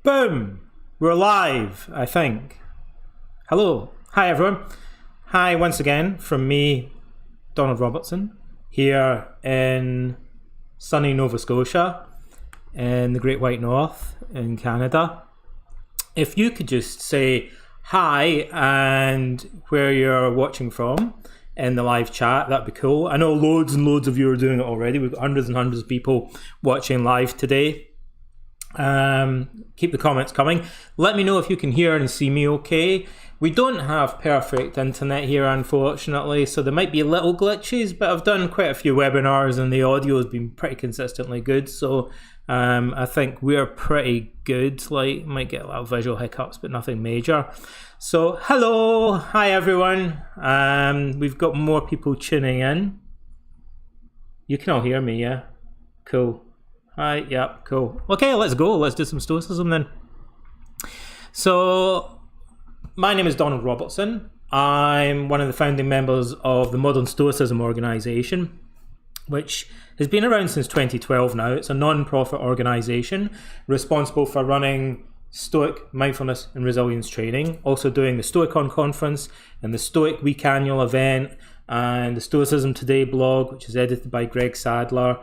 Boom! We're live, I think. Hello. Hi, everyone. Hi, once again, from me, Donald Robertson, here in sunny Nova Scotia, in the Great White North, in Canada. If you could just say hi and where you're watching from in the live chat, that'd be cool. I know loads and loads of you are doing it already. We've got hundreds and hundreds of people watching live today. Keep the comments coming. Let me know if you can hear and see me okay. We don't have perfect internet here, unfortunately, so there might be little glitches, but I've done quite a few webinars and the audio has been pretty consistently good, so I think we're pretty good. Like, might get a little visual hiccups, but nothing major. So hello, hi everyone. We've got more people tuning in. You can all hear me, yeah? Cool. Hi, yeah, cool. Okay, let's go. Let's do some stoicism then. So, my name is Donald Robertson. I'm one of the founding members of the Modern Stoicism organisation, which has been around since 2012 now. It's a non-profit organisation responsible for running Stoic, Mindfulness and Resilience training, also doing the Stoicon conference and the Stoic Week annual event and the Stoicism Today blog, which is edited by Greg Sadler.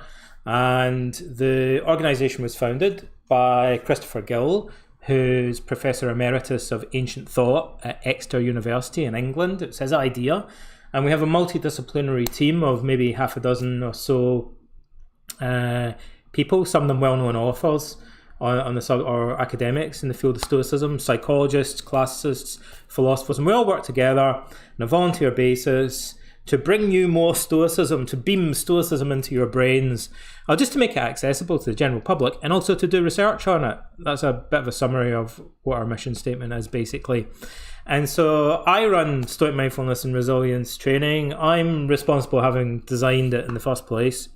And the organisation was founded by Christopher Gill, who's Professor Emeritus of Ancient Thought at Exeter University in England. It's his idea. And we have a multidisciplinary team of maybe half a dozen or so people, some of them well-known authors on the or academics in the field of Stoicism, psychologists, classicists, philosophers, and we all work together on a volunteer basis to bring you more Stoicism, to beam Stoicism into your brains, or just to make it accessible to the general public, and also to do research on it. That's a bit of a summary of what our mission statement is, basically. And so I run Stoic Mindfulness and Resilience training. I'm responsible having designed it in the first place.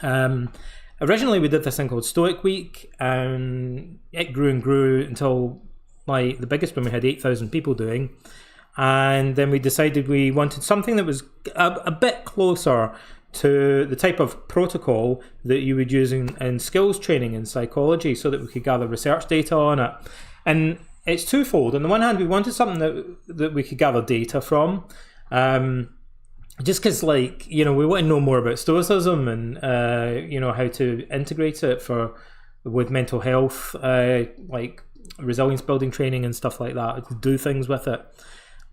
Originally, we did this thing called Stoic Week, and it grew and grew until the biggest one we had 8,000 people doing. And then we decided we wanted something that was a bit closer to the type of protocol that you would use in skills training in psychology, so that we could gather research data on it. And it's twofold. On the one hand, we wanted something that we could gather data from, just because, we want to know more about Stoicism and, how to integrate it with mental health, like resilience building training and stuff like that, to do things with it.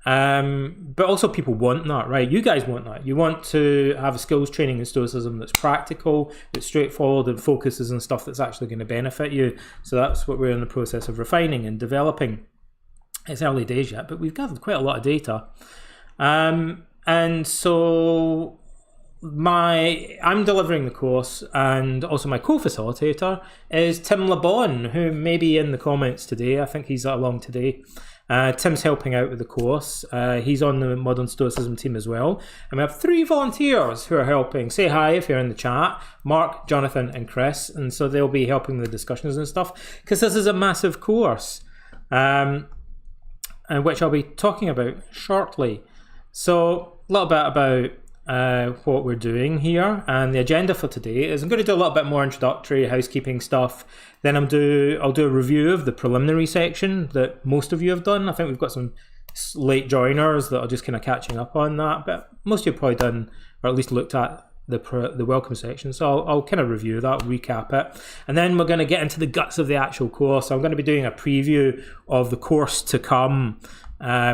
But also people want that, right? You guys want that. You want to have a skills training in Stoicism that's practical, that's straightforward, and focuses on stuff that's actually going to benefit you. So that's what we're in the process of refining and developing. It's early days yet, but we've gathered quite a lot of data. And so I'm delivering the course, and also my co-facilitator is Tim LeBon, who may be in the comments today. I think he's along today. Tim's helping out with the course. He's on the Modern Stoicism team as well. And we have 3 volunteers who are helping. Say hi if you're in the chat. Mark, Jonathan and Chris. And so they'll be helping the discussions and stuff, because this is a massive course, and which I'll be talking about shortly. So a little bit about what we're doing here, and the agenda for today is I'm going to do a little bit more introductory housekeeping stuff. Then I'll do a review of the preliminary section that most of you have done. I think we've got some late joiners that are just kind of catching up on that, but most of you have probably done, or at least looked at the welcome section. So I'll kind of review that, recap it, and then we're going to get into the guts of the actual course. I'm going to be doing a preview of the course to come,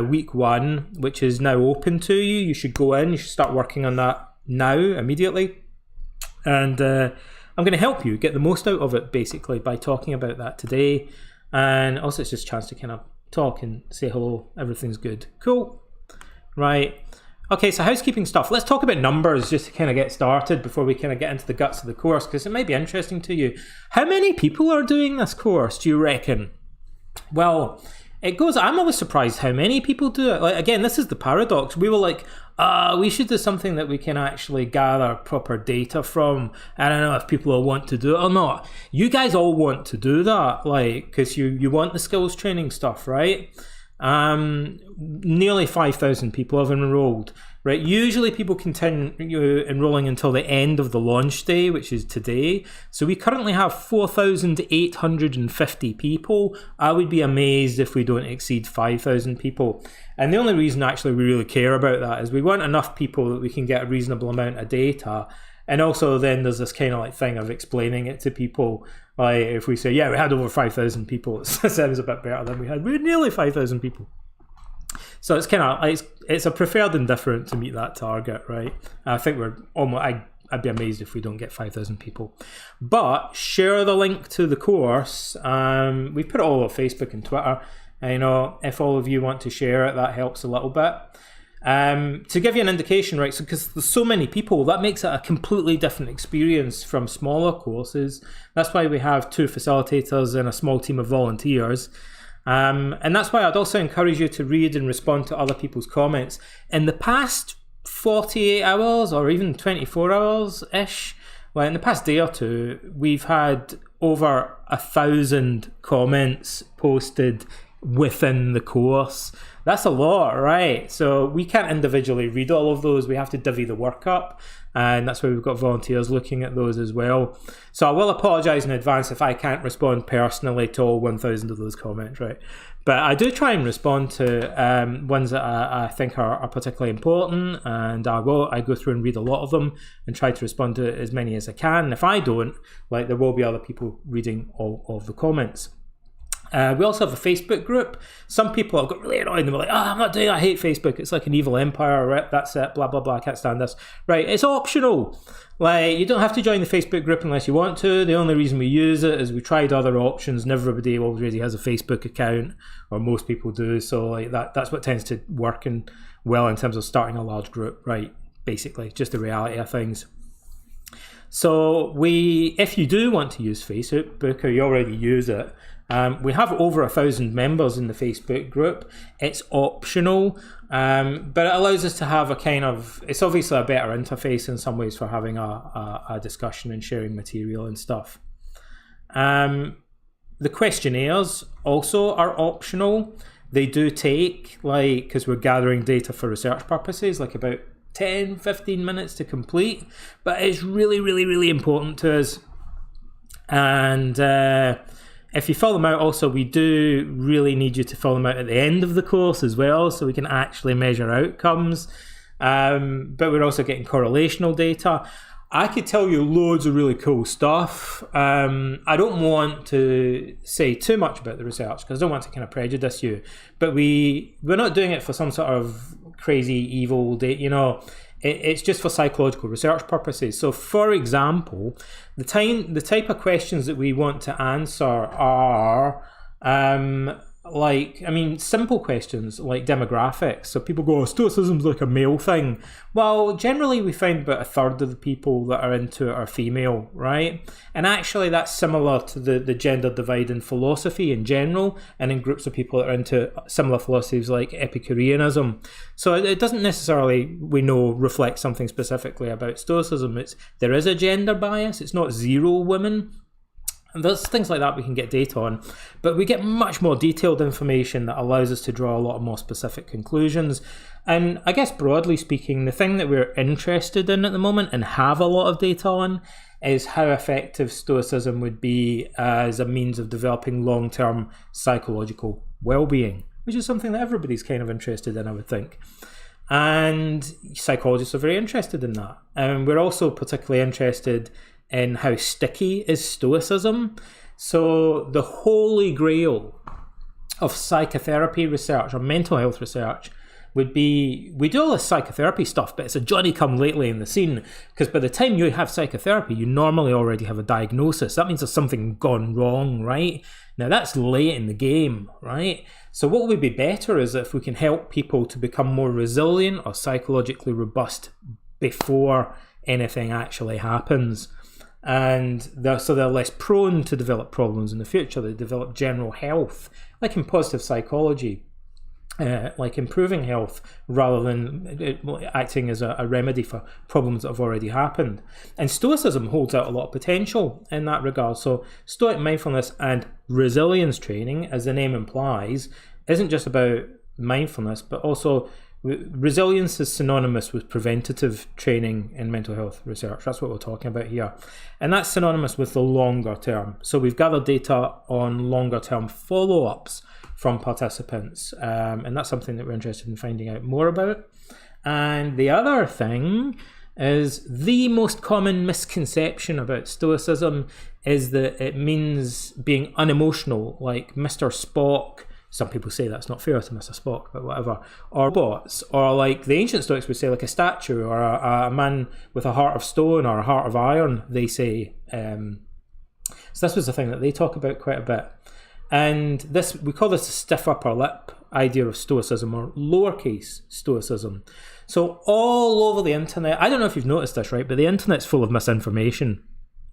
week 1, which is now open to you. You should go in, you should start working on that now, immediately. And I'm going to help you get the most out of it, basically, by talking about that today. And also it's just a chance to kind of talk and say hello. Everything's good. Cool. Right. Okay, so housekeeping stuff. Let's talk about numbers just to kind of get started before we kind of get into the guts of the course, because it might be interesting to you. How many people are doing this course, do you reckon? Well, I'm always surprised how many people do it. Like, again, this is the paradox. We were like, we should do something that we can actually gather proper data from. I don't know if people will want to do it or not. You guys all want to do that, because you want the skills training stuff, right? Nearly 5,000 people have enrolled. right? Usually people continue enrolling until the end of the launch day, which is today. So we currently have 4,850 people. I would be amazed if we don't exceed 5,000 people. And the only reason actually we really care about that is we want enough people that we can get a reasonable amount of data. And also then there's this kind of like thing of explaining it to people. Like if we say, yeah, we had over 5,000 people, it sounds a bit better than we had. We had nearly 5,000 people. So it's kind of, it's a preferred indifferent to meet that target, right? I think we're almost, I'd be amazed if we don't get 5,000 people. But share the link to the course. We put it all over Facebook and Twitter. And, if all of you want to share it, that helps a little bit. To give you an indication, right, so because there's so many people, that makes it a completely different experience from smaller courses. That's why we have 2 facilitators and a small team of volunteers. And that's why I'd also encourage you to read and respond to other people's comments. In the past 48 hours or even 24 hours-ish, well, in the past day or two, we've had over 1,000 comments posted within the course. That's a lot, right? So we can't individually read all of those. We have to divvy the work up. And that's why we've got volunteers looking at those as well. So I will apologise in advance if I can't respond personally to all 1,000 of those comments, right? But I do try and respond to ones that I think are particularly important. And I go through and read a lot of them and try to respond to as many as I can. And if I don't, there will be other people reading all of the comments. We also have a Facebook group. Some people have got really annoyed and they were like, I'm not doing that, I hate Facebook. It's like an evil empire, right? That's it, blah, blah, blah, I can't stand this. Right, it's optional. You don't have to join the Facebook group unless you want to. The only reason we use it is we tried other options and everybody already has a Facebook account, or most people do. So that's what tends to work well in terms of starting a large group, right? Basically, just the reality of things. So if you do want to use Facebook, or you already use it, we have over 1,000 members in the Facebook group. It's optional, but it allows us to have it's obviously a better interface in some ways for having a discussion and sharing material and stuff. The questionnaires also are optional. They do take, because we're gathering data for research purposes, about 10-15 minutes to complete, but it's really, really, really important to us. And if you fill them out, also, we do really need you to fill them out at the end of the course as well, so we can actually measure outcomes. But we're also getting correlational data. I could tell you loads of really cool stuff. I don't want to say too much about the research because I don't want to kind of prejudice you. But we're not doing it for some sort of crazy evil data, It's just for psychological research purposes. So, for example, the type of questions that we want to answer are simple questions like demographics. So people go, Stoicism's like a male thing. Well, generally we find about 1/3 of the people that are into it are female, right? And actually that's similar to the gender divide in philosophy in general, and in groups of people that are into similar philosophies like Epicureanism. So it doesn't necessarily, we know, reflect something specifically about Stoicism. There is a gender bias. It's not 0 women. And there's things like that we can get data on, but we get much more detailed information that allows us to draw a lot more specific conclusions. And I guess broadly speaking, the thing that we're interested in at the moment and have a lot of data on is how effective Stoicism would be as a means of developing long-term psychological well-being, which is something that everybody's kind of interested in, I would think. And psychologists are very interested in that. And we're also particularly interested in how sticky is Stoicism. So the holy grail of psychotherapy research or mental health research would be, we do all this psychotherapy stuff, but it's a Johnny-come-lately in the scene, because by the time you have psychotherapy, you normally already have a diagnosis. That means there's something gone wrong, right? Now that's late in the game, right? So what would be better is if we can help people to become more resilient or psychologically robust before anything actually happens. And they're less prone to develop problems in the future. They develop general health, like in positive psychology, like improving health rather than acting as a remedy for problems that have already happened. And Stoicism holds out a lot of potential in that regard. So Stoic mindfulness and resilience training, as the name implies, isn't just about mindfulness, but also resilience is synonymous with preventative training in mental health research. That's what we're talking about here. And that's synonymous with the longer term. So we've gathered data on longer term follow-ups from participants. And that's something that we're interested in finding out more about. And the other thing is the most common misconception about Stoicism is that it means being unemotional, like Mr. Spock. Some people say that's not fair to Mr. Spock, but whatever. Or robots, or like the ancient Stoics would say, like a statue, or a man with a heart of stone or a heart of iron, they say. So this was the thing that they talk about quite a bit. And this, we call this the stiff upper lip idea of Stoicism, or lowercase Stoicism. So all over the internet, I don't know if you've noticed this, right, but the internet's full of misinformation,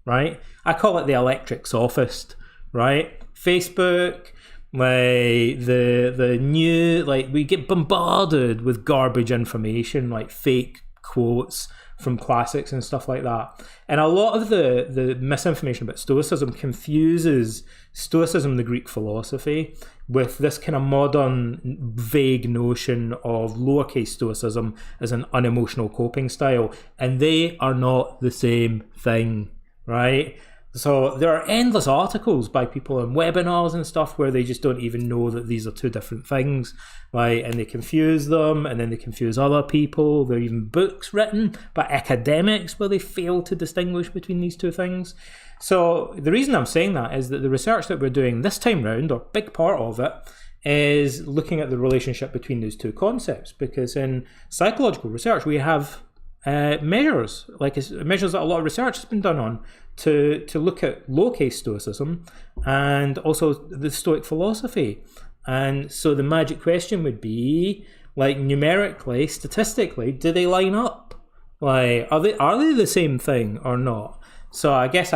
right? I call it the electric sophist, right? Facebook, like the new, like we get bombarded with garbage information, like fake quotes from classics and stuff like that. And a lot of the misinformation about Stoicism confuses Stoicism, the Greek philosophy, with this kind of modern vague notion of lowercase Stoicism as an unemotional coping style. And they are not the same thing, right? So there are endless articles by people on webinars and stuff where they just don't even know that these are two different things, right? And they confuse them, and then they confuse other people. There are even books written by academics where they fail to distinguish between these two things. So the reason I'm saying that is that the research that we're doing this time round, or a big part of it, is looking at the relationship between those two concepts. Because in psychological research, we have measures that a lot of research has been done on to look at lowercase Stoicism and also the Stoic philosophy. And so the magic question would be, like, numerically, statistically, do they line up? Like, are they the same thing or not? So I guess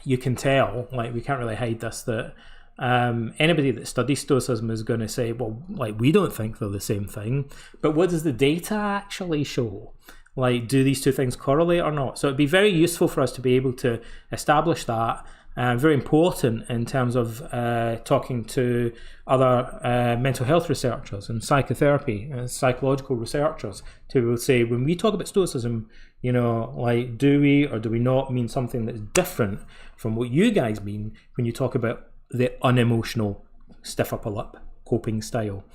you can tell, like, we can't really hide this, that anybody that studies Stoicism is going to say, well, like, we don't think they're the same thing. But what does the data actually show? Like, do these two things correlate or not? So it'd be very useful for us to be able to establish that. Very important in terms of talking to other mental health researchers and psychotherapy, psychological researchers, to be able to say, when we talk about Stoicism, you know, like, do we or do we not mean something that's different from what you guys mean when you talk about the unemotional stiff upper lip coping style?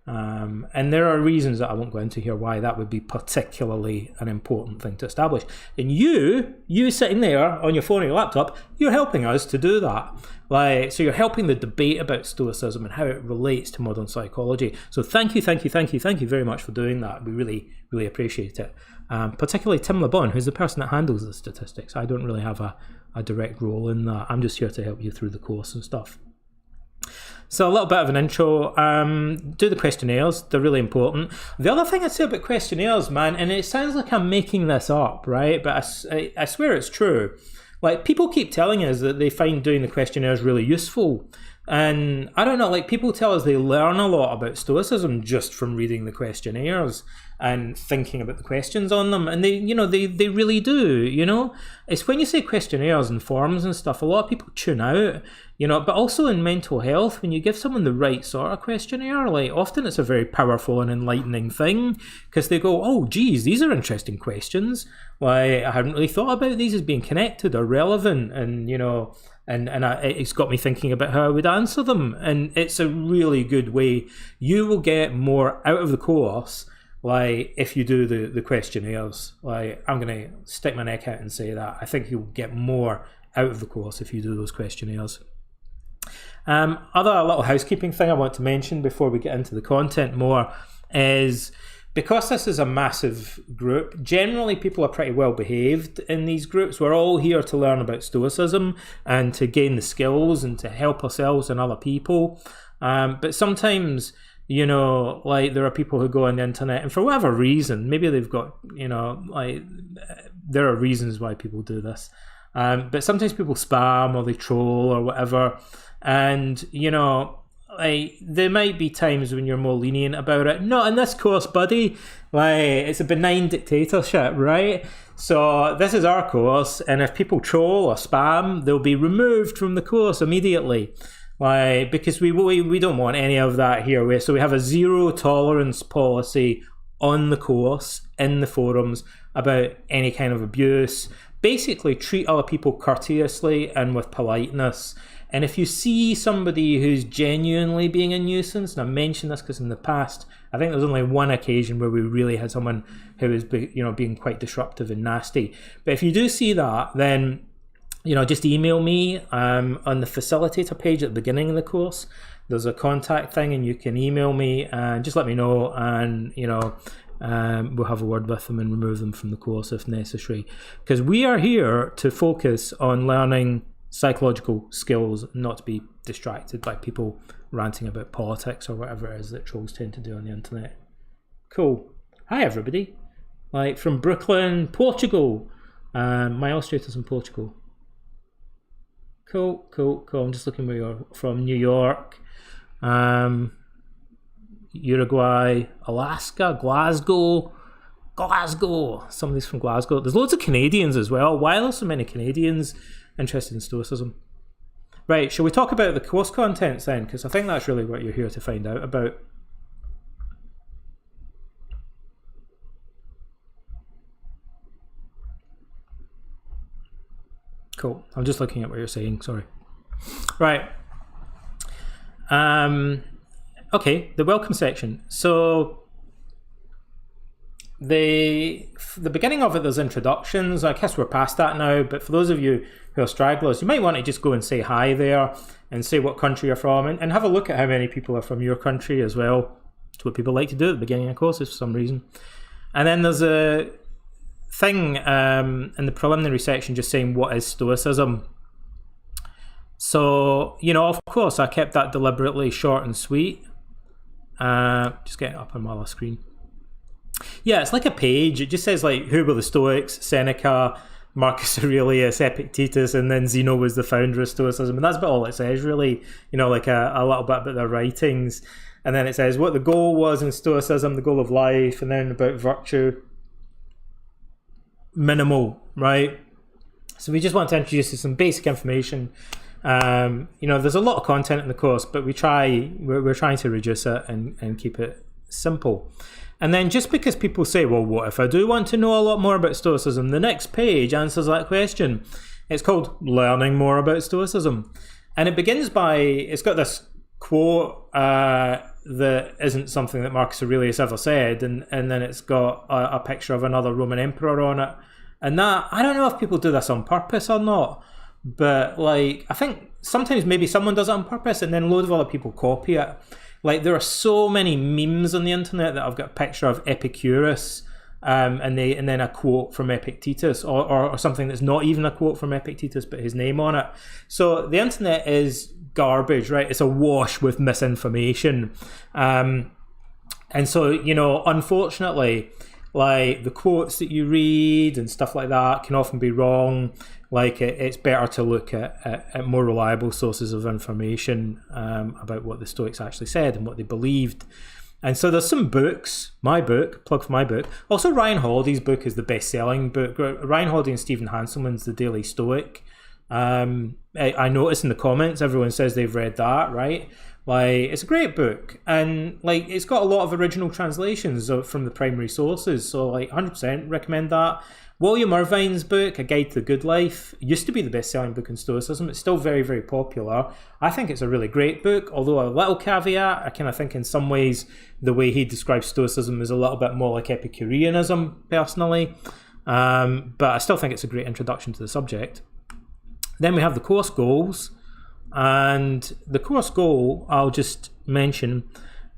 And there are reasons that I won't go into here why that would be particularly an important thing to establish. And you sitting there on your phone or your laptop, you're helping us to do that. Like, so you're helping the debate about Stoicism and how it relates to modern psychology. So thank you very much for doing that. We really, really appreciate it. Particularly Tim LeBon, who's the person that handles the statistics. I don't really have a direct role in that. I'm just here to help you through the course and stuff. So a little bit of an intro. Do the questionnaires. They're really important. The other thing I'd say about questionnaires, man, and it sounds like I'm making this up, right? But I swear it's true. Like, people keep telling us that they find doing the questionnaires really useful. And I don't know, like, people tell us they learn a lot about Stoicism just from reading the questionnaires and thinking about the questions on them. And they really do, you know. It's when you say questionnaires and forms and stuff, a lot of people tune out, you know. But also in mental health, when you give someone the right sort of questionnaire, like, often it's a very powerful and enlightening thing, because they go, oh, geez, these are interesting questions. Like, I hadn't really thought about these as being connected or relevant, and, you know, it's got me thinking about how I would answer them. And it's a really good way. You will get more out of the course, like, if you do the questionnaires. Like, I'm going to stick my neck out and say that. I think you'll get more out of the course if you do those questionnaires. Other little housekeeping thing I want to mention before we get into the content more is, because this is a massive group, generally people are pretty well behaved in these groups. We're all here to learn about Stoicism and to gain the skills and to help ourselves and other people. But sometimes, you know, like, there are people who go on the internet and for whatever reason, maybe they've got, you know, like, there are reasons why people do this. But sometimes people spam or they troll or whatever. And, you know, like, there might be times when you're more lenient about it. Not in this course, buddy. Like, it's a benign dictatorship, right? So this is our course, and if people troll or spam, they'll be removed from the course immediately. Like, because we don't want any of that here. So we have a zero tolerance policy on the course, in the forums, about any kind of abuse. Basically, treat other people courteously and with politeness. And if you see somebody who's genuinely being a nuisance, and I mention this because in the past, I think there was only one occasion where we really had someone who was, being quite disruptive and nasty. But if you do see that, then, just email me on the facilitator page at the beginning of the course. There's a contact thing, and you can email me and just let me know, and we'll have a word with them and remove them from the course if necessary. Because we are here to focus on learning psychological skills, not to be distracted by people ranting about politics or whatever it is that trolls tend to do on the internet. Cool. Hi everybody. Like from Brooklyn, Portugal. My illustrator's in Portugal. Cool. I'm just looking where you're from. New York, Uruguay, Alaska, Glasgow. Somebody's from Glasgow. There's loads of Canadians as well. Why are there so many Canadians interested in Stoicism? Right, shall we talk about the course contents then? Because I think that's really what you're here to find out about. Cool. I'm just looking at what you're saying. Sorry. Right. Okay, the welcome section. So the beginning of it, there's introductions. I guess we're past that now, but for those of you who are stragglers, you might want to just go and say hi there and say what country you're from, and have a look at how many people are from your country as well. It's what people like to do at the beginning of courses for some reason. And then there's a thing in the preliminary section just saying what is Stoicism. So, of course, I kept that deliberately short and sweet. Just getting it up on my last screen. Yeah, it's like a page. It just says who were the Stoics, Seneca, Marcus Aurelius, Epictetus, and then Zeno was the founder of Stoicism. And that's about all it says, really. A little bit about their writings. And then it says what the goal was in Stoicism, the goal of life, and then about virtue. Minimal, right? So we just want to introduce you some basic information. There's a lot of content in the course, but we're trying to reduce it and keep it simple. And then just because people say, well, what if I do want to know a lot more about Stoicism? The next page answers that question. It's called Learning More About Stoicism. And it begins it's got this quote that isn't something that Marcus Aurelius ever said, and then it's got a picture of another Roman emperor on it. And that, I don't know if people do this on purpose or not, but I think sometimes maybe someone does it on purpose and then loads of other people copy it. There are so many memes on the internet that I've got a picture of Epicurus and then a quote from Epictetus or something that's not even a quote from Epictetus but his name on it. So the internet is garbage, right? It's awash with misinformation. And so, unfortunately, the quotes that you read and stuff like that can often be wrong. It's better to look at more reliable sources of information about what the Stoics actually said and what they believed. And so there's some books, plug for my book. Also, Ryan Holiday's book is the best-selling book. Ryan Holiday and Stephen Hanselman's The Daily Stoic. I notice in the comments everyone says they've read that, right? It's a great book, and it's got a lot of original translations from the primary sources, so 100% recommend that. William Irvine's book, A Guide to the Good Life, used to be the best-selling book in Stoicism. It's still very, very popular. I think it's a really great book, although a little caveat, I kind of think in some ways the way he describes Stoicism is a little bit more like Epicureanism, personally. But I still think it's a great introduction to the subject. Then we have the course goals, and the course goal I'll just mention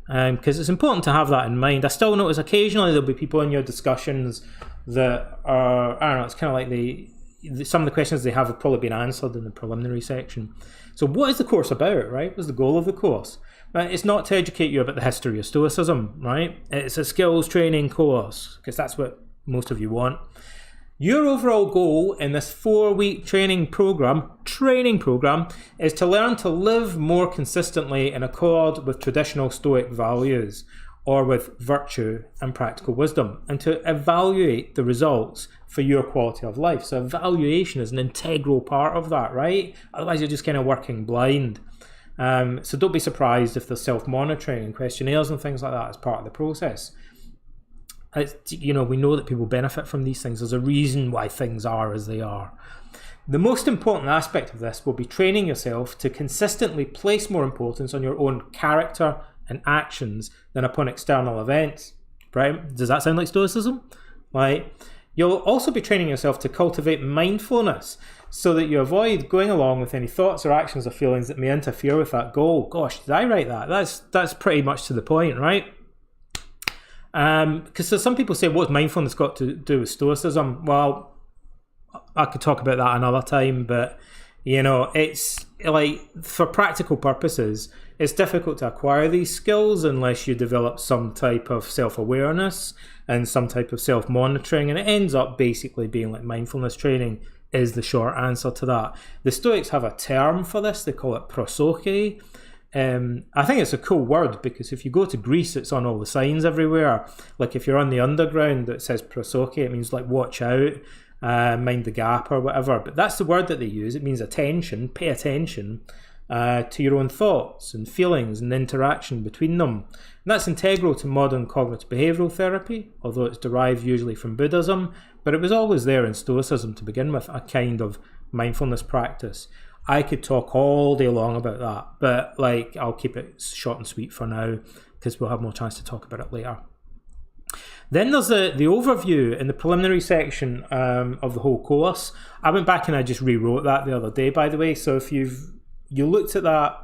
because it's important to have that in mind. I still notice occasionally there'll be people in your discussions that are, I don't know, it's kind of like some of the questions they have probably been answered in the preliminary section. So what is the course about, right? What's the goal of the course? It's not to educate you about the history of Stoicism, right? It's a skills training course, because that's what most of you want. Your overall goal in this 4-week training program is to learn to live more consistently in accord with traditional Stoic values, or with virtue and practical wisdom, and to evaluate the results for your quality of life. So evaluation is an integral part of that, right? Otherwise you're just kind of working blind. So don't be surprised if there's self-monitoring and questionnaires and things like that as part of the process. We know that people benefit from these things. There's a reason why things are as they are. The most important aspect of this will be training yourself to consistently place more importance on your own character and actions than upon external events. Right? Does that sound like stoicism? Right? You'll also be training yourself to cultivate mindfulness so that you avoid going along with any thoughts or actions or feelings that may interfere with that goal. Gosh, did I write that? That's pretty much to the point, right? Because some people say, what's mindfulness got to do with stoicism? Well, I could talk about that another time, but it's like, for practical purposes, it's difficult to acquire these skills unless you develop some type of self-awareness and some type of self-monitoring, and it ends up basically being like mindfulness training is the short answer to that. The Stoics have a term for this. They call it prosoche. I think it's a cool word because if you go to Greece, it's on all the signs everywhere. Like if you're on the underground that says prosoche, it means like watch out, mind the gap or whatever. But that's the word that they use. It means attention, pay attention to your own thoughts and feelings and interaction between them. And that's integral to modern cognitive behavioural therapy, although it's derived usually from Buddhism, but it was always there in Stoicism to begin with, a kind of mindfulness practice. I could talk all day long about that, but I'll keep it short and sweet for now because we'll have more chance to talk about it later. Then there's the overview in the preliminary section of the whole course. I went back and I just rewrote that the other day, by the way. So if you looked at that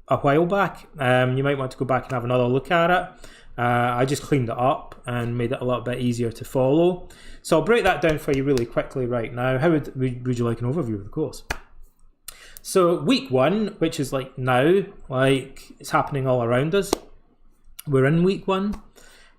a while back, you might want to go back and have another look at it. I just cleaned it up and made it a little bit easier to follow. So I'll break that down for you really quickly right now. How would you like an overview of the course? So week 1, which is like now, like it's happening all around us. We're in week 1.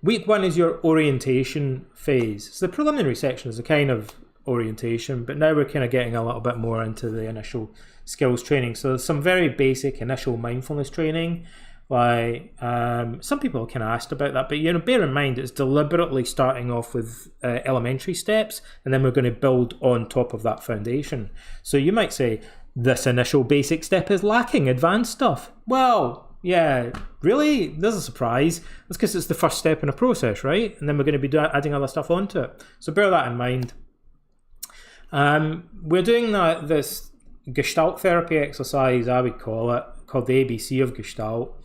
Week 1 is your orientation phase. So the preliminary section is a kind of orientation, but now we're kind of getting a little bit more into the initial skills training. So there's some very basic initial mindfulness training. Some people kind of asked about that, but bear in mind it's deliberately starting off with elementary steps, and then we're going to build on top of that foundation. So you might say, this initial basic step is lacking advanced stuff. Well, yeah, really? There's a surprise. That's because it's the first step in a process, right? And then we're going to be adding other stuff onto it. So bear that in mind. We're doing this Gestalt therapy exercise, I would call it, called the ABC of Gestalt.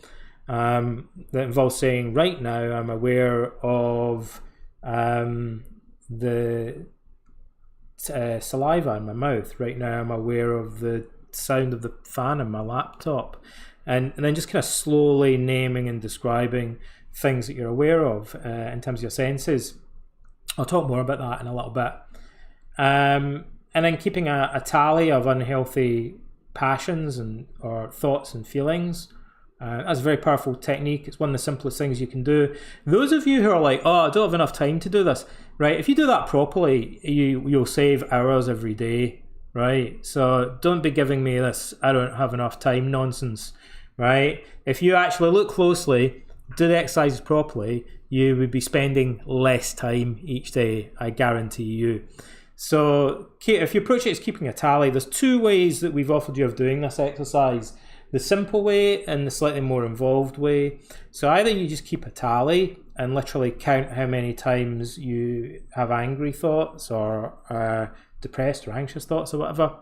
That involves saying, right now I'm aware of the saliva in my mouth. Right now I'm aware of the sound of the fan in my laptop. And then just kind of slowly naming and describing things that you're aware of in terms of your senses. I'll talk more about that in a little bit. And then keeping a tally of unhealthy passions or thoughts and feelings. That's a very powerful technique. It's one of the simplest things you can do. Those of you who are like, I don't have enough time to do this, right? If you do that properly, you'll save hours every day, right? So don't be giving me this I don't have enough time nonsense, right? If you actually look closely, do the exercises properly, you would be spending less time each day, I guarantee you. So if you approach it as keeping a tally, there's 2 ways that we've offered you of doing this exercise. The simple way and the slightly more involved way. So either you just keep a tally and literally count how many times you have angry thoughts or depressed or anxious thoughts or whatever,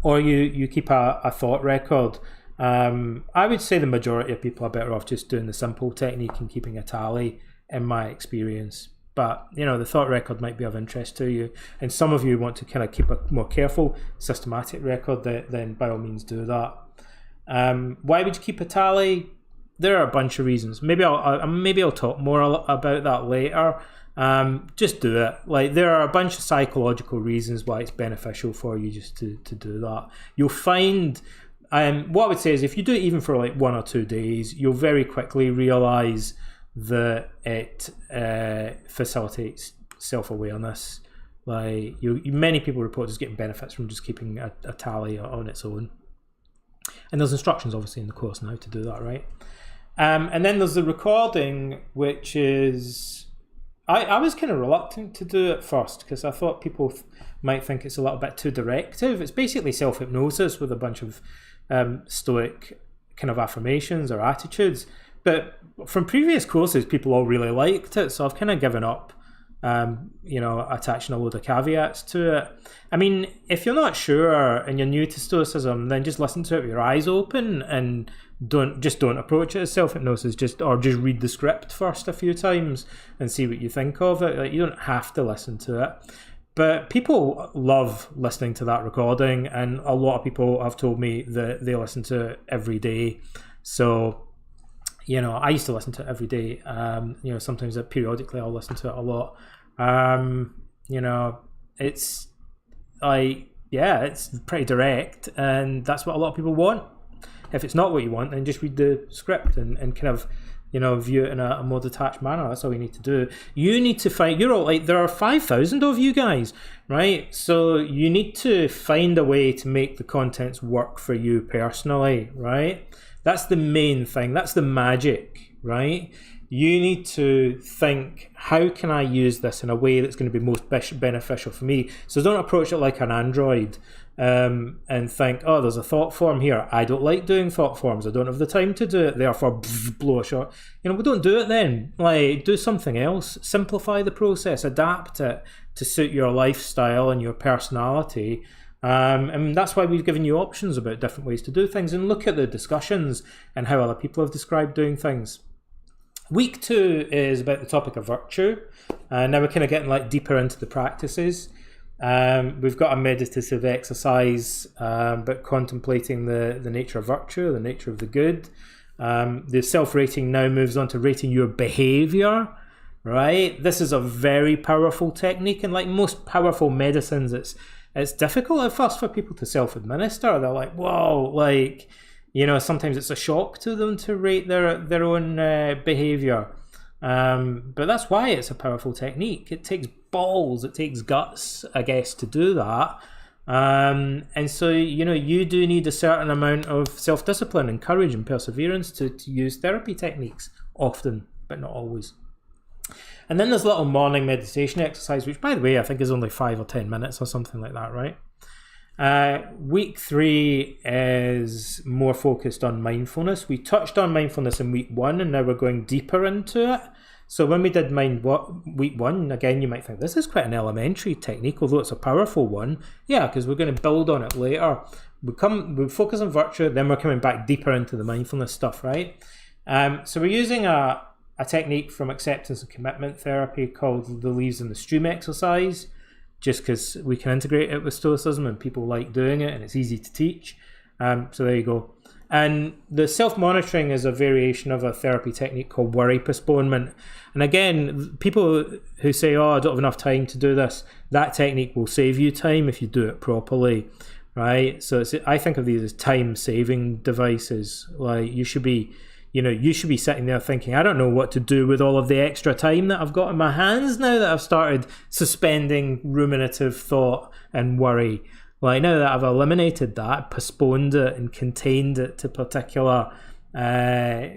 or you keep a thought record. I would say the majority of people are better off just doing the simple technique and keeping a tally, in my experience. But, the thought record might be of interest to you. And some of you want to kind of keep a more careful, systematic record, then by all means do that. Why would you keep a tally? There are a bunch of reasons. Maybe I'll talk more about that later. Just do it. There are a bunch of psychological reasons why it's beneficial for you just to do that. You'll find, what I would say is if you do it even for 1 or 2 days, you'll very quickly realize that it facilitates self-awareness. Many people report just getting benefits from just keeping a tally on its own. And there's instructions obviously in the course now to do that, right? And then there's the recording, which is, I was kind of reluctant to do it first because I thought people might think it's a little bit too directive. It's basically self-hypnosis with a bunch of stoic kind of affirmations or attitudes. But from previous courses, people all really liked it, so I've kind of given up, attaching a load of caveats to it. I mean, if you're not sure and you're new to Stoicism, then just listen to it with your eyes open and don't approach it as self-hypnosis. Just read the script first a few times and see what you think of it. Like, you don't have to listen to it. But people love listening to that recording, and a lot of people have told me that they listen to it every day. So, I used to listen to it every day. Sometimes periodically I'll listen to it a lot. It's like, it's pretty direct, and that's what a lot of people want. If it's not what you want, then just read the script and kind of, view it in a more detached manner. That's all you need to do. You need to find, there are 5,000 of you guys, right? So you need to find a way to make the contents work for you personally, right? That's the main thing. That's the magic, right? You need to think, how can I use this in a way that's going to be most beneficial for me? So don't approach it like an android and think, oh, there's a thought form here. I don't like doing thought forms. I don't have the time to do it. Therefore, blow a shot. We don't do it then. Like, do something else. Simplify the process. Adapt it to suit your lifestyle and your personality. And that's why we've given you options about different ways to do things, and look at the discussions and how other people have described doing things. Week 2 is about the topic of virtue. Now we're kind of getting deeper into the practices. We've got a meditative exercise about contemplating the nature of virtue, the nature of the good. The self-rating now moves on to rating your behavior, right? This is a very powerful technique, and like most powerful medicines, it's difficult at first for people to self-administer. They're like, whoa, sometimes it's a shock to them to rate their own behavior. But that's why it's a powerful technique. It takes balls, it takes guts, I guess, to do that. And so, you do need a certain amount of self-discipline and courage and perseverance to use therapy techniques often, but not always. And then there's a little morning meditation exercise, which, by the way, I think is only 5 or 10 minutes or something like that, right? Week 3 is more focused on mindfulness. We touched on mindfulness in week 1, and now we're going deeper into it. So when we did week 1, again, you might think this is quite an elementary technique, although it's a powerful one. Yeah, because we're going to build on it later. We focus on virtue, then we're coming back deeper into the mindfulness stuff, right? So we're using a technique from acceptance and commitment therapy called the leaves in the stream exercise, just because we can integrate it with Stoicism and people like doing it and it's easy to teach. So there you go. And the self-monitoring is a variation of a therapy technique called worry postponement. And again, people who say, oh, I don't have enough time to do this, that technique will save you time if you do it properly, right? So I think of these as time-saving devices. Like, you should be sitting there thinking, I don't know what to do with all of the extra time that I've got in my hands now that I've started suspending ruminative thought and worry. Like, now that I've eliminated that, postponed it and contained it to particular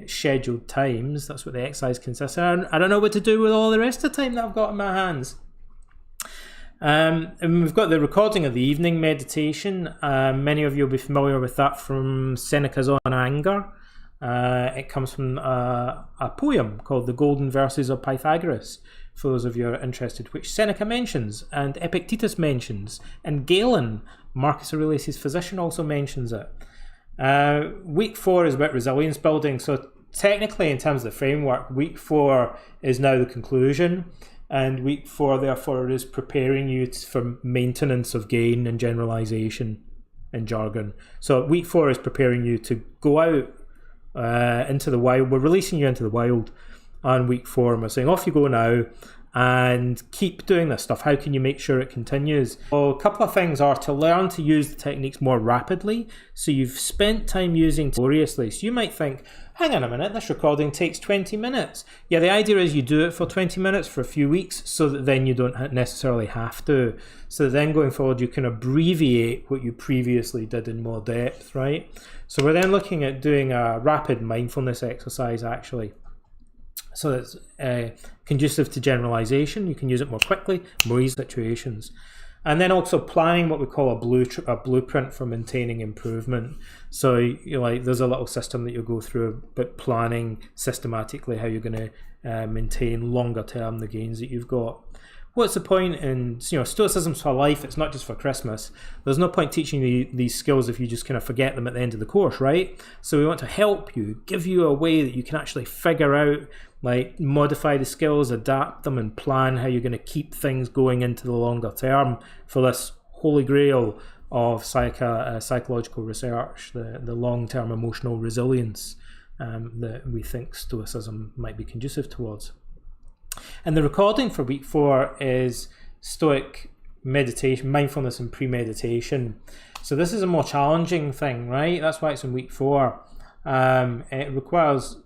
scheduled times, that's what the exercise consists of. I don't know what to do with all the rest of the time that I've got in my hands. And we've got the recording of the evening meditation. Many of you will be familiar with that from Seneca's On Anger. It comes from a poem called The Golden Verses of Pythagoras, for those of you who are interested, which Seneca mentions, and Epictetus mentions, and Galen, Marcus Aurelius' physician, also mentions it. Week 4 is about resilience building. So technically, in terms of the framework, week 4 is now the conclusion, and week 4, therefore, is preparing you for maintenance of gain and generalization and jargon. So week 4 is preparing you to go out into the wild. We're releasing you into the wild on week 4, and we're saying, off you go now and keep doing this stuff. How can you make sure it continues? Well, a couple of things are to learn to use the techniques more rapidly. So you've spent time using laboriously. So you might think, hang on a minute, this recording takes 20 minutes. Yeah, the idea is you do it for 20 minutes for a few weeks so that then you don't necessarily have to. So then going forward, you can abbreviate what you previously did in more depth, right? So we're then looking at doing a rapid mindfulness exercise, actually. So it's conducive to generalization. You can use it more quickly, more easy situations. And then also planning, what we call a blueprint for maintaining improvement. So there's a little system that you'll go through, but planning systematically how you're going to maintain longer term the gains that you've got. What's the point in Stoicism's for life? It's not just for Christmas. There's no point teaching these skills if you just kind of forget them at the end of the course, right? So we want to help you, give you a way that you can actually figure out, modify the skills, adapt them, and plan how you're going to keep things going into the longer term for this holy grail of psychological research, the long-term emotional resilience that we think Stoicism might be conducive towards. And the recording for week 4 is Stoic meditation, mindfulness and premeditation. So this is a more challenging thing, right? That's why it's in week 4. It requires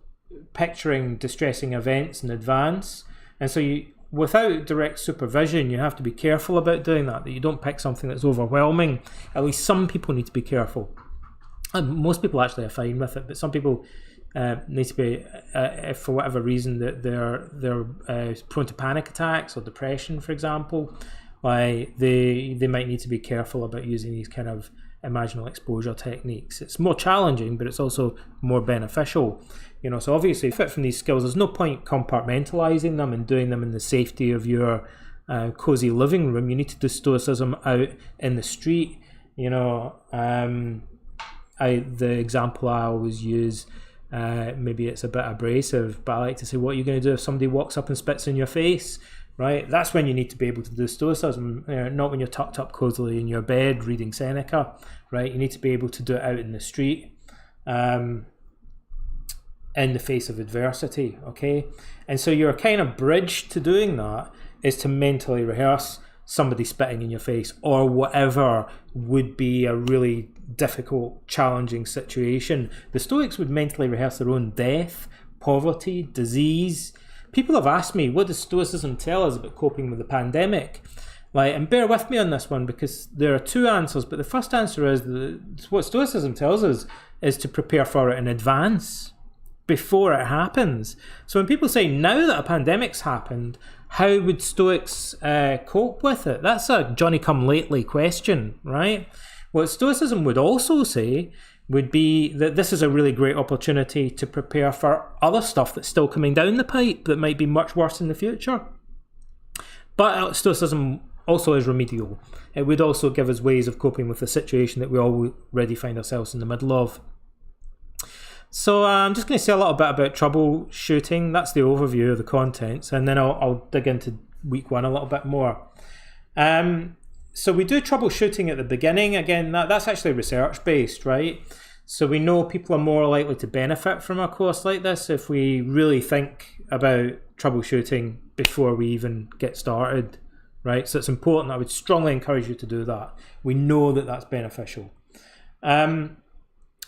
picturing distressing events in advance. And so without direct supervision, you have to be careful about doing that you don't pick something that's overwhelming. At least some people need to be careful. And most people actually are fine with it, but some people need to be, if for whatever reason that they're prone to panic attacks or depression, for example, they might need to be careful about using these kind of imaginal exposure techniques. It's more challenging, but it's also more beneficial. So obviously, fit from these skills, there's no point compartmentalizing them and doing them in the safety of your cozy living room. You need to do Stoicism out in the street. The example I always use, maybe it's a bit abrasive, but I like to say, what are you going to do if somebody walks up and spits in your face, right? That's when you need to be able to do Stoicism, not when you're tucked up cozily in your bed reading Seneca, right? You need to be able to do it out in the street, in the face of adversity, okay? And so your kind of bridge to doing that is to mentally rehearse somebody spitting in your face or whatever would be a really difficult, challenging situation. The Stoics would mentally rehearse their own death, poverty, disease. People have asked me, what does Stoicism tell us about coping with the pandemic? And bear with me on this one, because there are 2 answers, but the first answer is what Stoicism tells us is to prepare for it in advance, before it happens. So when people say, now that a pandemic's happened, how would Stoics cope with it? That's a Johnny-come-lately question, right? What Stoicism would also say would be that this is a really great opportunity to prepare for other stuff that's still coming down the pipe that might be much worse in the future. But Stoicism also is remedial. It would also give us ways of coping with the situation that we already find ourselves in the middle of. So I'm just going to say a little bit about troubleshooting. That's the overview of the contents, and then I'll dig into week 1 a little bit more. So we do troubleshooting at the beginning. Again, that's actually research-based, right? So we know people are more likely to benefit from a course like this if we really think about troubleshooting before we even get started, right? So it's important. I would strongly encourage you to do that. We know that that's beneficial.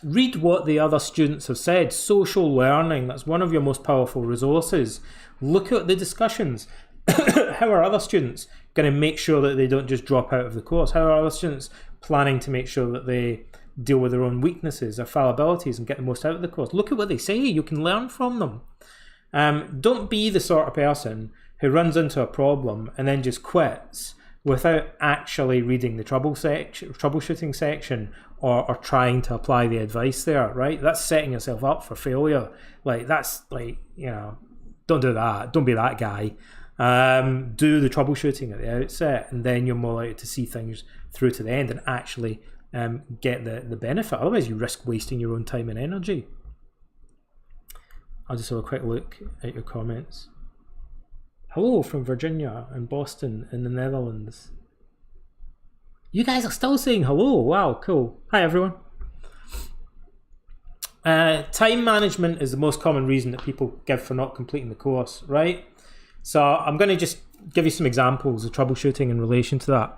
Read what the other students have said. Social learning, that's one of your most powerful resources. Look at the discussions. How are other students going to make sure that they don't just drop out of the course? How are other students planning to make sure that they deal with their own weaknesses, their fallibilities, and get the most out of the course? Look at what they say. You can learn from them. Don't be the sort of person who runs into a problem and then just quits without actually reading the troubleshooting section or trying to apply the advice there, right? That's setting yourself up for failure. Don't do that. Don't be that guy. Do the troubleshooting at the outset, and then you're more likely to see things through to the end and actually get the benefit. Otherwise, you risk wasting your own time and energy. I'll just have a quick look at your comments. Hello from Virginia and Boston in the Netherlands. You guys are still saying hello. Wow, cool. Hi, everyone. Time management is the most common reason that people give for not completing the course, right? So I'm going to just give you some examples of troubleshooting in relation to that.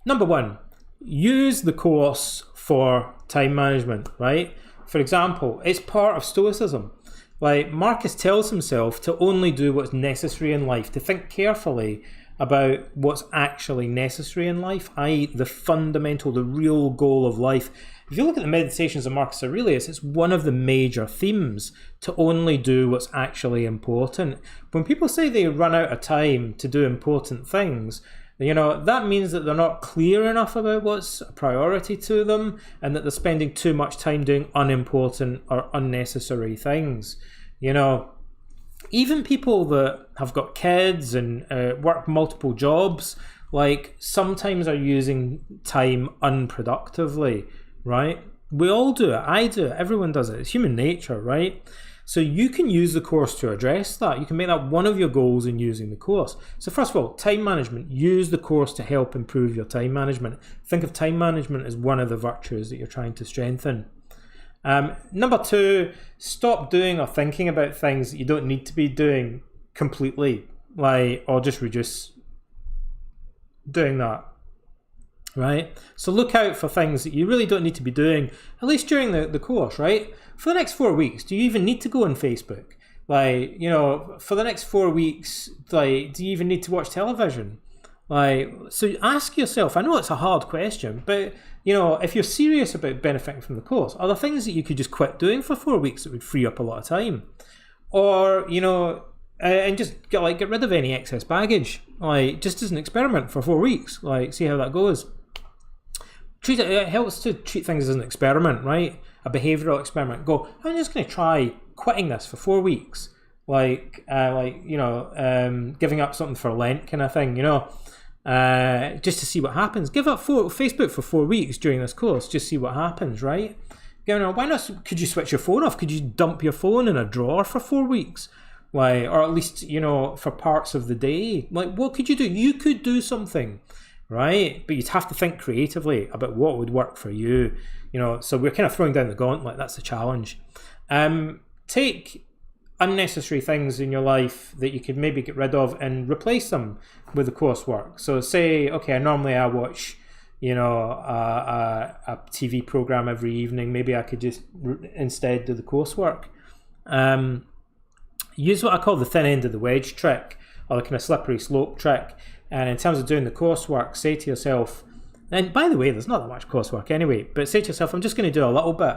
Number 1, use the course for time management, right? For example, it's part of Stoicism. Marcus tells himself to only do what's necessary in life, to think carefully about what's actually necessary in life, i.e. the fundamental, the real goal of life. If you look at the Meditations of Marcus Aurelius, it's one of the major themes to only do what's actually important. When people say they run out of time to do important things, That means that they're not clear enough about what's a priority to them, and that they're spending too much time doing unimportant or unnecessary things. Even people that have got kids and work multiple jobs, like, sometimes are using time unproductively, right? We all do it. I do it. Everyone does it. It's human nature, right? So you can use the course to address that. You can make that one of your goals in using the course. So first of all, time management. Use the course to help improve your time management. Think of time management as one of the virtues that you're trying to strengthen. Number 2, stop doing or thinking about things that you don't need to be doing completely, or just reduce doing that. Right? So look out for things that you really don't need to be doing, at least during the course, right? For the next 4 weeks, do you even need to go on Facebook? For the next 4 weeks, do you even need to watch television? So ask yourself, I know it's a hard question, but, if you're serious about benefiting from the course, are there things that you could just quit doing for 4 weeks that would free up a lot of time? Or, and just get rid of any excess baggage, just as an experiment for 4 weeks, see how that goes. It helps to treat things as an experiment, right? A behavioural experiment. I'm just going to try quitting this for 4 weeks, giving up something for Lent kind of thing, just to see what happens. Give up Facebook for 4 weeks during this course, just see what happens, right? Why not? Could you switch your phone off? Could you dump your phone in a drawer for 4 weeks? Or at least, for parts of the day. What could you do? You could do something, right? But you'd have to think creatively about what would work for you. So we're kind of throwing down the gauntlet. That's the challenge. Take unnecessary things in your life that you could maybe get rid of and replace them with the coursework. So say, okay, normally I watch, a TV program every evening. Maybe I could just instead do the coursework. Use what I call the thin end of the wedge trick, or the kind of slippery slope trick. And in terms of doing the coursework, say to yourself, and by the way, there's not that much coursework anyway, but say to yourself, I'm just going to do a little bit.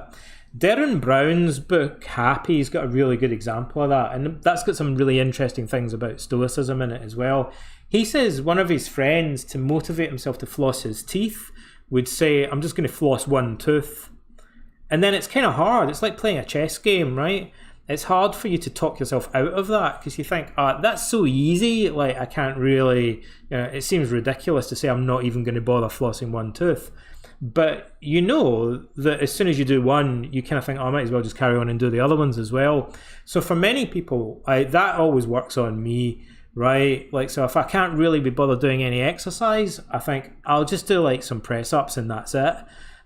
Derren Brown's book, Happy's got a really good example of that, and that's got some really interesting things about Stoicism in it as well. He says one of his friends, to motivate himself to floss his teeth, would say, I'm just going to floss one tooth. And then it's kind of hard. It's like playing a chess game, right? It's hard for you to talk yourself out of that because you think, that's so easy. I can't really, it seems ridiculous to say I'm not even going to bother flossing one tooth. But that as soon as you do one, you kind of think, I might as well just carry on and do the other ones as well. So for many people, that always works on me, right? So if I can't really be bothered doing any exercise, I think I'll just do some press ups and that's it.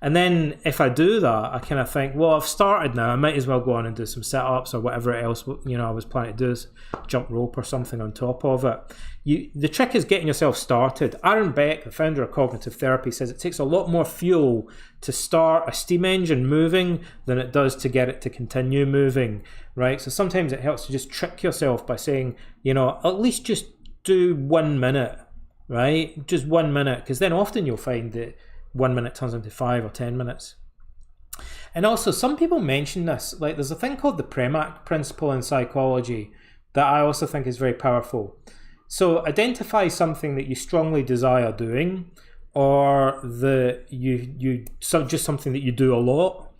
And then if I do that, I kind of think, well, I've started now. I might as well go on and do some sit-ups or whatever else, I was planning to do, jump rope or something on top of it. The trick is getting yourself started. Aaron Beck, the founder of cognitive therapy, says it takes a lot more fuel to start a steam engine moving than it does to get it to continue moving, right? So sometimes it helps to just trick yourself by saying, at least just do 1 minute, right? Just 1 minute, because then often you'll find that 1 minute turns into 5 or 10 minutes. And also, some people mention this, there's a thing called the Premack principle in psychology that I also think is very powerful. So identify something that you strongly desire doing, or that just something that you do a lot.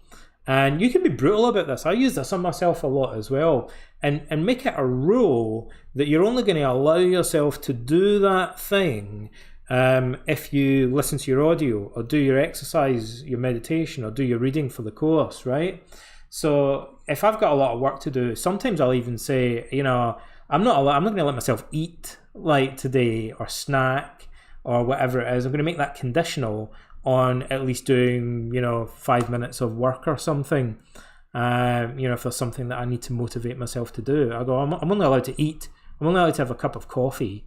And you can be brutal about this. I use this on myself a lot as well. And make it a rule that you're only going to allow yourself to do that thing if you listen to your audio or do your exercise, your meditation, or do your reading for the course, right? So if I've got a lot of work to do, sometimes I'll even say, I'm not going to let myself eat today or snack or whatever it is. I'm going to make that conditional on at least doing 5 minutes of work or something. If there's something that I need to motivate myself to do, I go, I'm only allowed to eat. I'm only allowed to have a cup of coffee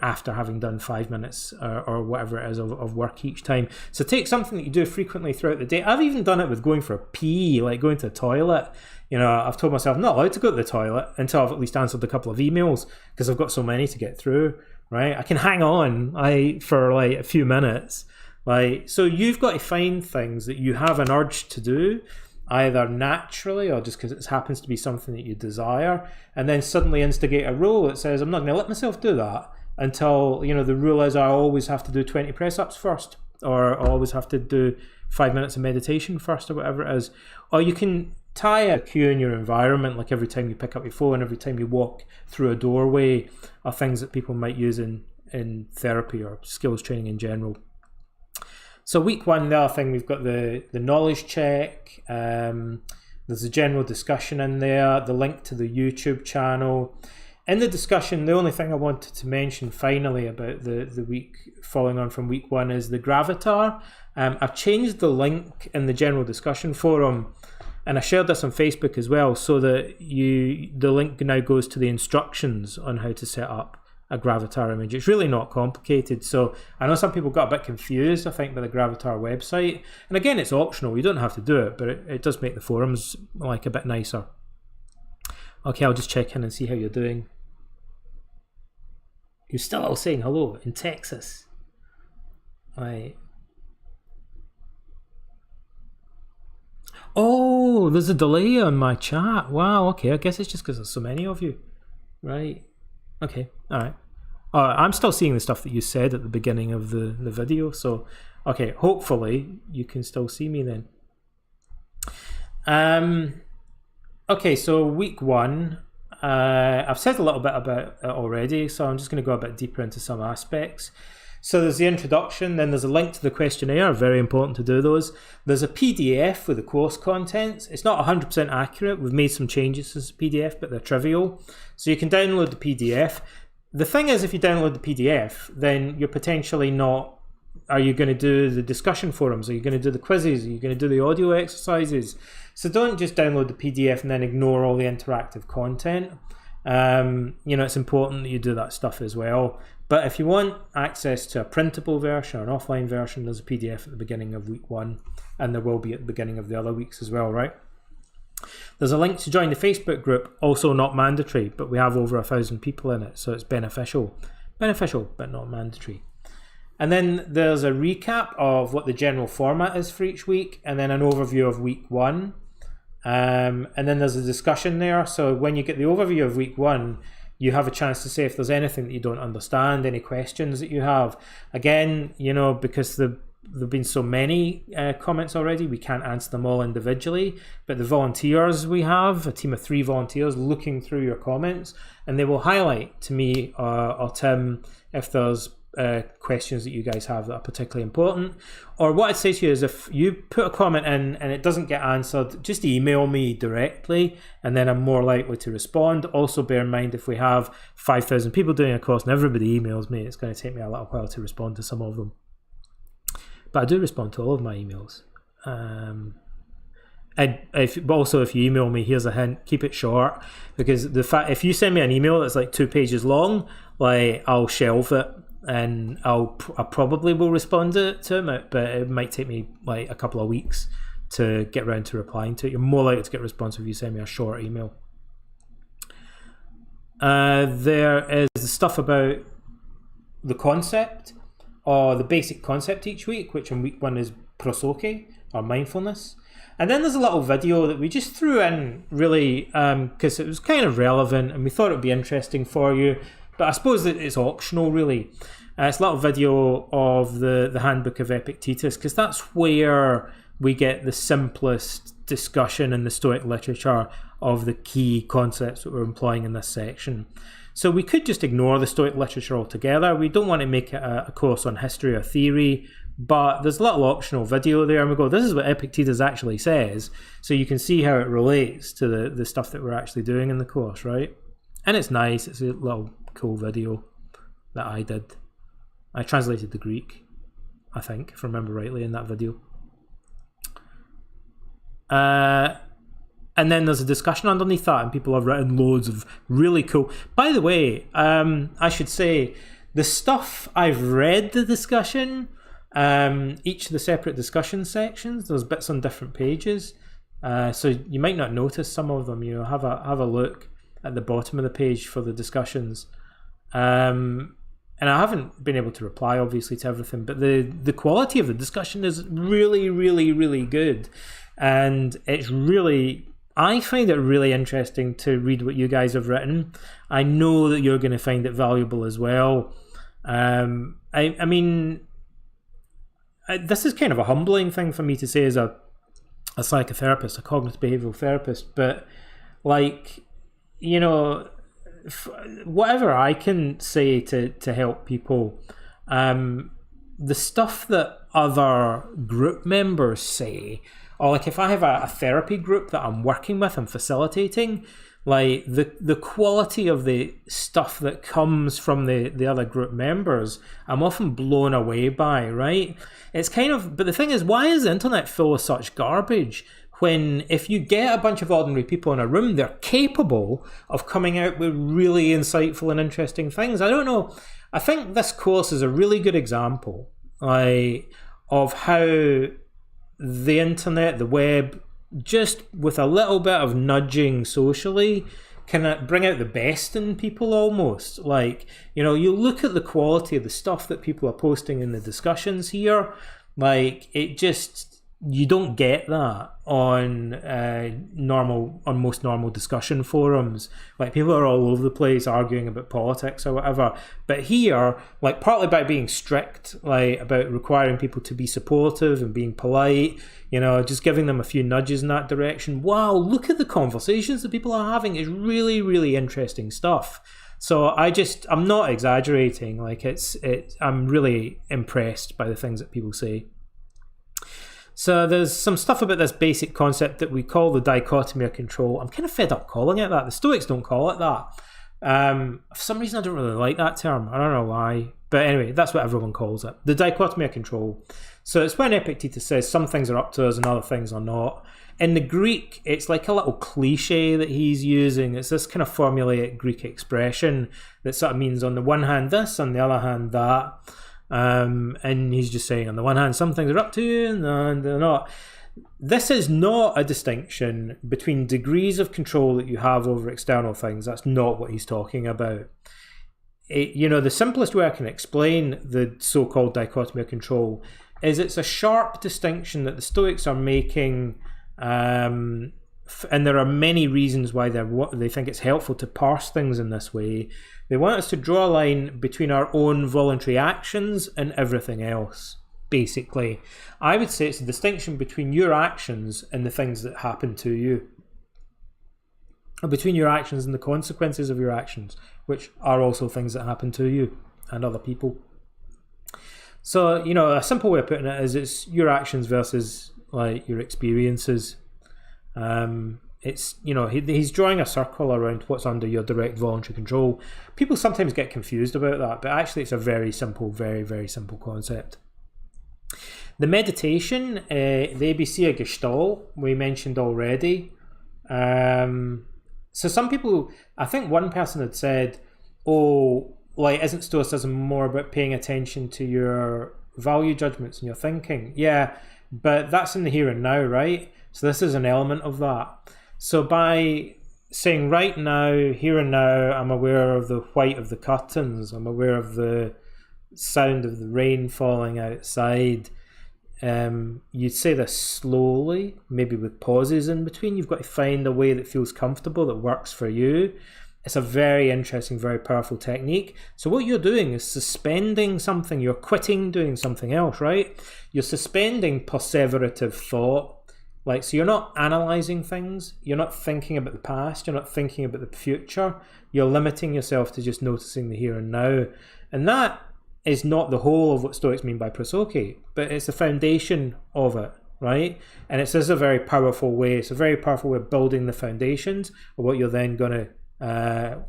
after having done 5 minutes or whatever it is of work each time. So take something that you do frequently throughout the day. I've even done it with going for a pee, going to the toilet. I've told myself I'm not allowed to go to the toilet until I've at least answered a couple of emails because I've got so many to get through, right? I can hang on for a few minutes. So you've got to find things that you have an urge to do, either naturally or just because it happens to be something that you desire, and then suddenly instigate a rule that says, I'm not going to let myself do that until, you know, the rule is I always have to do 20 press-ups first, or I always have to do 5 minutes of meditation first, or whatever it is. Or you can tie a cue in your environment, like every time you pick up your phone, every time you walk through a doorway, are things that people might use in therapy or skills training in general. So week 1, the other thing, we've got the knowledge check. There's a general discussion in there, the link to the YouTube channel. In the discussion, the only thing I wanted to mention finally about the week following on from week 1 is the gravatar. I've changed the link in the general discussion forum, and I shared this on Facebook as well, so that the link now goes to the instructions on how to set up a gravatar image. It's really not complicated. So I know some people got a bit confused, I think, by the gravatar website. And again, it's optional. You don't have to do it, but it does make the forums like a bit nicer. Okay, I'll just check in and see how you're doing. You're still all saying hello in Texas. Right. Oh, there's a delay on my chat. Wow, okay. I guess it's just because there's so many of you. Right. Okay, all right. I'm still seeing the stuff that you said at the beginning of the video. So, okay, hopefully you can still see me then. Okay, so week 1, I've said a little bit about it already, so I'm just going to go a bit deeper into some aspects. So there's the introduction, then there's a link to the questionnaire, very important to do those. There's a PDF with the course contents. It's not 100% accurate. We've made some changes to the PDF, but they're trivial. So you can download the PDF. The thing is, if you download the PDF, then you're potentially not... Are you going to do the discussion forums? Are you going to do the quizzes? Are you going to do the audio exercises? So don't just download the PDF and then ignore all the interactive content. You know, it's important that you do that stuff as well. But if you want access to a printable version or an offline version, there's a PDF at the beginning of week 1, and there will be at the beginning of the other weeks as well, right? There's a link to join the Facebook group, also not mandatory, but we have over 1,000 people in it, so it's beneficial. Beneficial, but not mandatory. And then there's a recap of what the general format is for each week, and then an overview of week 1. And then there's a discussion there. So when you get the overview of week 1, you have a chance to say if there's anything that you don't understand, any questions that you have. Again, you know, because there've been so many comments already, we can't answer them all individually, but the volunteers, we have a team of 3 volunteers looking through your comments, and they will highlight to me or Tim if there's questions that you guys have that are particularly important. Or what I'd say to you is, if you put a comment in and it doesn't get answered, just email me directly, and then I'm more likely to respond. Also bear in mind, if we have 5,000 people doing a course and everybody emails me, it's going to take me a little while to respond to some of them. But I do respond to all of my emails. And if you email me, here's a hint: keep it short, because if you send me an email that's like 2 pages long, like, I'll shelve it, and I probably will respond to it, but it might take me like a couple of weeks to get around to replying to it. You're more likely to get a response if you send me a short email. There is stuff about the concept, or the basic concept each week, which in week 1 is prosoke, or mindfulness. And then there's a little video that we just threw in, really, because it was kind of relevant and we thought it would be interesting for you, but I suppose that it's optional, really. It's a little video of the Handbook of Epictetus, because that's where we get the simplest discussion in the Stoic literature of the key concepts that we're employing in this section. So we could just ignore the Stoic literature altogether. We don't want to make it a course on history or theory, but there's a little optional video there, and we go, this is what Epictetus actually says, so you can see how it relates to the stuff that we're actually doing in the course, right? And it's nice. It's a little cool video that I did. I translated the Greek, I think, if I remember rightly, in that video. And then there's a discussion underneath that, and people have written loads of really cool... By the way, I should say, the stuff I've read the discussion, each of the separate discussion sections, there's bits on different pages. So you might not notice some of them. You know, have a look at the bottom of the page for the discussions. And I haven't been able to reply, obviously, to everything, but the quality of the discussion is really, really, really good. And it's really... I find it really interesting to read what you guys have written. I know that you're going to find it valuable as well. I mean, this is kind of a humbling thing for me to say as a psychotherapist, a cognitive behavioral therapist, but like, you know, whatever I can say to help people, the stuff that other group members say, or like if I have a therapy group that I'm working with and facilitating, like the quality of the stuff that comes from the other group members, I'm often blown away by, right? It's kind of, but the thing is, why is the internet full of such garbage? When if you get a bunch of ordinary people in a room, they're capable of coming out with really insightful and interesting things. I don't know. I think this course is a really good example of how the internet, the web, just with a little bit of nudging socially, can bring out the best in people almost. Like, you know, you look at the quality of the stuff that people are posting in the discussions here, like it just, you don't get that on most normal discussion forums. Like people are all over the place arguing about politics or whatever. But here, like partly by being strict, like about requiring people to be supportive and being polite, you know, just giving them a few nudges in that direction. Wow, look at the conversations that people are having. It's really, really interesting stuff. So I'm not exaggerating. Like I'm really impressed by the things that people say. So there's some stuff about this basic concept that we call the dichotomy of control. I'm kind of fed up calling it that. The Stoics don't call it that. For some reason, I don't really like that term. I don't know why. But anyway, that's what everyone calls it. The dichotomy of control. So it's when Epictetus says some things are up to us and other things are not. In the Greek, it's like a little cliche that he's using. It's this kind of formulaic Greek expression that sort of means on the one hand this, on the other hand that. And he's just saying on the one hand some things are up to you and they're not. This is not a distinction between degrees of control that you have over external things. That's not what he's talking about. The simplest way I can explain the so-called dichotomy of control is it's a sharp distinction that the Stoics are making, and there are many reasons why they think it's helpful to parse things in this way. They want us to draw a line between our own voluntary actions and everything else, basically. I would say it's a distinction between your actions and the things that happen to you. Or between your actions and the consequences of your actions, which are also things that happen to you and other people. So, a simple way of putting it is it's your actions versus like your experiences. He's drawing a circle around what's under your direct voluntary control. People sometimes get confused about that, but actually it's a very simple, very, very simple concept. The meditation, the ABC of Gestalt, we mentioned already. So some people, I think one person had said, isn't Stoicism more about paying attention to your value judgments and your thinking? Yeah, but that's in the here and now, right? So this is an element of that. So by saying right now, here and now, I'm aware of the white of the curtains, I'm aware of the sound of the rain falling outside. You'd say this slowly, maybe with pauses in between. You've got to find a way that feels comfortable, that works for you. It's a very interesting, very powerful technique. So what you're doing is suspending something. You're quitting doing something else, right? You're suspending perseverative thought. So you're not analysing things, you're not thinking about the past, you're not thinking about the future, you're limiting yourself to just noticing the here and now. And that is not the whole of what Stoics mean by prosoche, but it's the foundation of it, right? And it's a very powerful way, it's a very powerful way of building the foundations of what you're then going to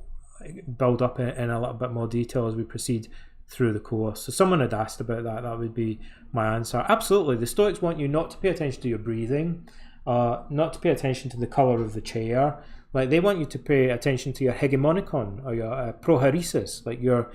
build up in a little bit more detail as we proceed through the course. So someone had asked about that would be my answer. Absolutely, the Stoics want you not to pay attention to your breathing, not to pay attention to the colour of the chair. Like they want you to pay attention to your hegemonikon or your prohairesis, like your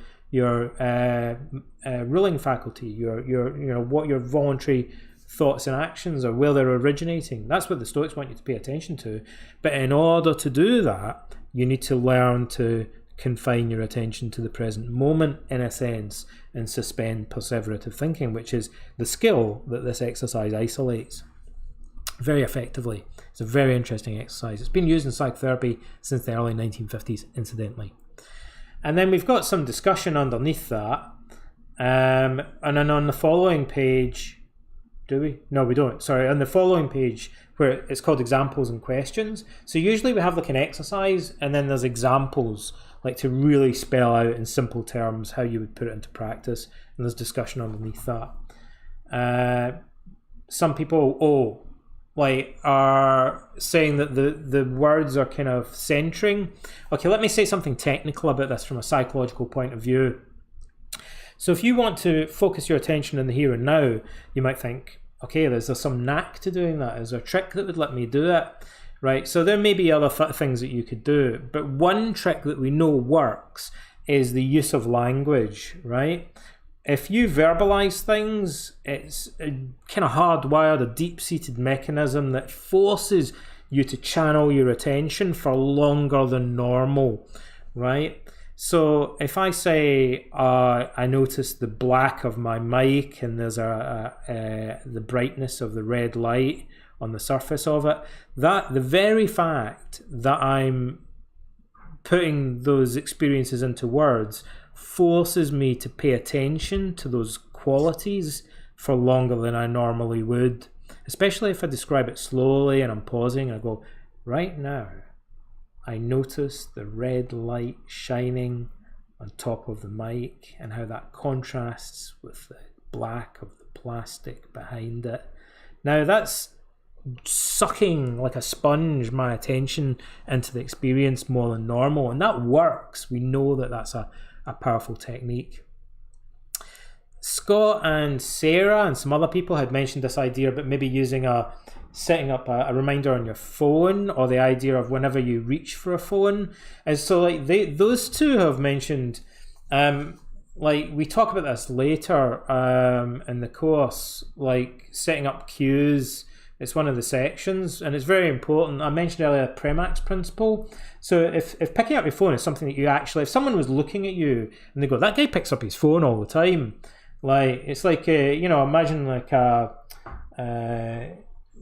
ruling faculty, your what your voluntary thoughts and actions are, where they're originating. That's what the Stoics want you to pay attention to. But in order to do that, you need to learn to confine your attention to the present moment, in a sense, and suspend perseverative thinking, which is the skill that this exercise isolates very effectively. It's a very interesting exercise. It's been used in psychotherapy since the early 1950s, incidentally. And then we've got some discussion underneath that And then on the following page, do we? No, we don't. Sorry, on the following page where it's called examples and questions. So usually we have like an exercise and then there's examples, like to really spell out in simple terms how you would put it into practice. And there's discussion underneath that. Some people, are saying that the words are kind of centering. Okay, let me say something technical about this from a psychological point of view. So if you want to focus your attention in the here and now, you might think, okay, is there some knack to doing that? Is there a trick that would let me do it? Right, so there may be other things that you could do, but one trick that we know works is the use of language, right? If you verbalize things, it's a kind of hardwired, a deep-seated mechanism that forces you to channel your attention for longer than normal, right? So if I say, I noticed the black of my mic and there's the brightness of the red light on the surface of it, that the very fact that I'm putting those experiences into words forces me to pay attention to those qualities for longer than I normally would, especially if I describe it slowly and I'm pausing and I go, right now, I notice the red light shining on top of the mic and how that contrasts with the black of the plastic behind it. Now that's sucking like a sponge my attention into the experience more than normal, and that works. We know that that's a powerful technique. Scott and Sarah and some other people had mentioned this idea about maybe setting up a reminder on your phone, or the idea of whenever you reach for a phone. And so like those two have mentioned, like we talk about this later in the course, like setting up cues. It's one of the sections and it's very important. I mentioned earlier the Premack's principle. So if picking up your phone is something that you actually, if someone was looking at you and they go, that guy picks up his phone all the time, like it's like imagine like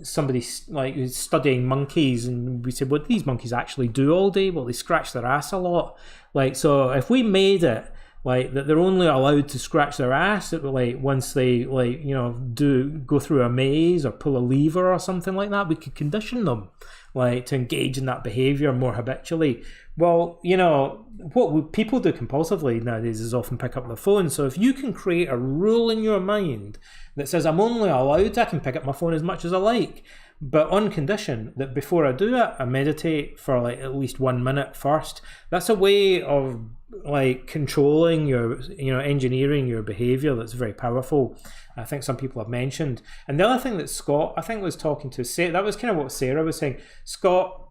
somebody like who's studying monkeys, and we said, what do these monkeys actually do all day? Well, they scratch their ass a lot. Like, so if we made it like that they're only allowed to scratch their ass like once they do go through a maze or pull a lever or something like that, we could condition them like to engage in that behavior more habitually. Well, what people do compulsively nowadays is often pick up the phone. So if you can create a rule in your mind that says I can pick up my phone as much as I like, but on condition that before I do it, I meditate for like at least 1 minute first. That's a way of like controlling your, engineering your behavior that's very powerful. I think some people have mentioned. And the other thing that Scott, I think, was talking to, that was kind of what Sarah was saying. Scott,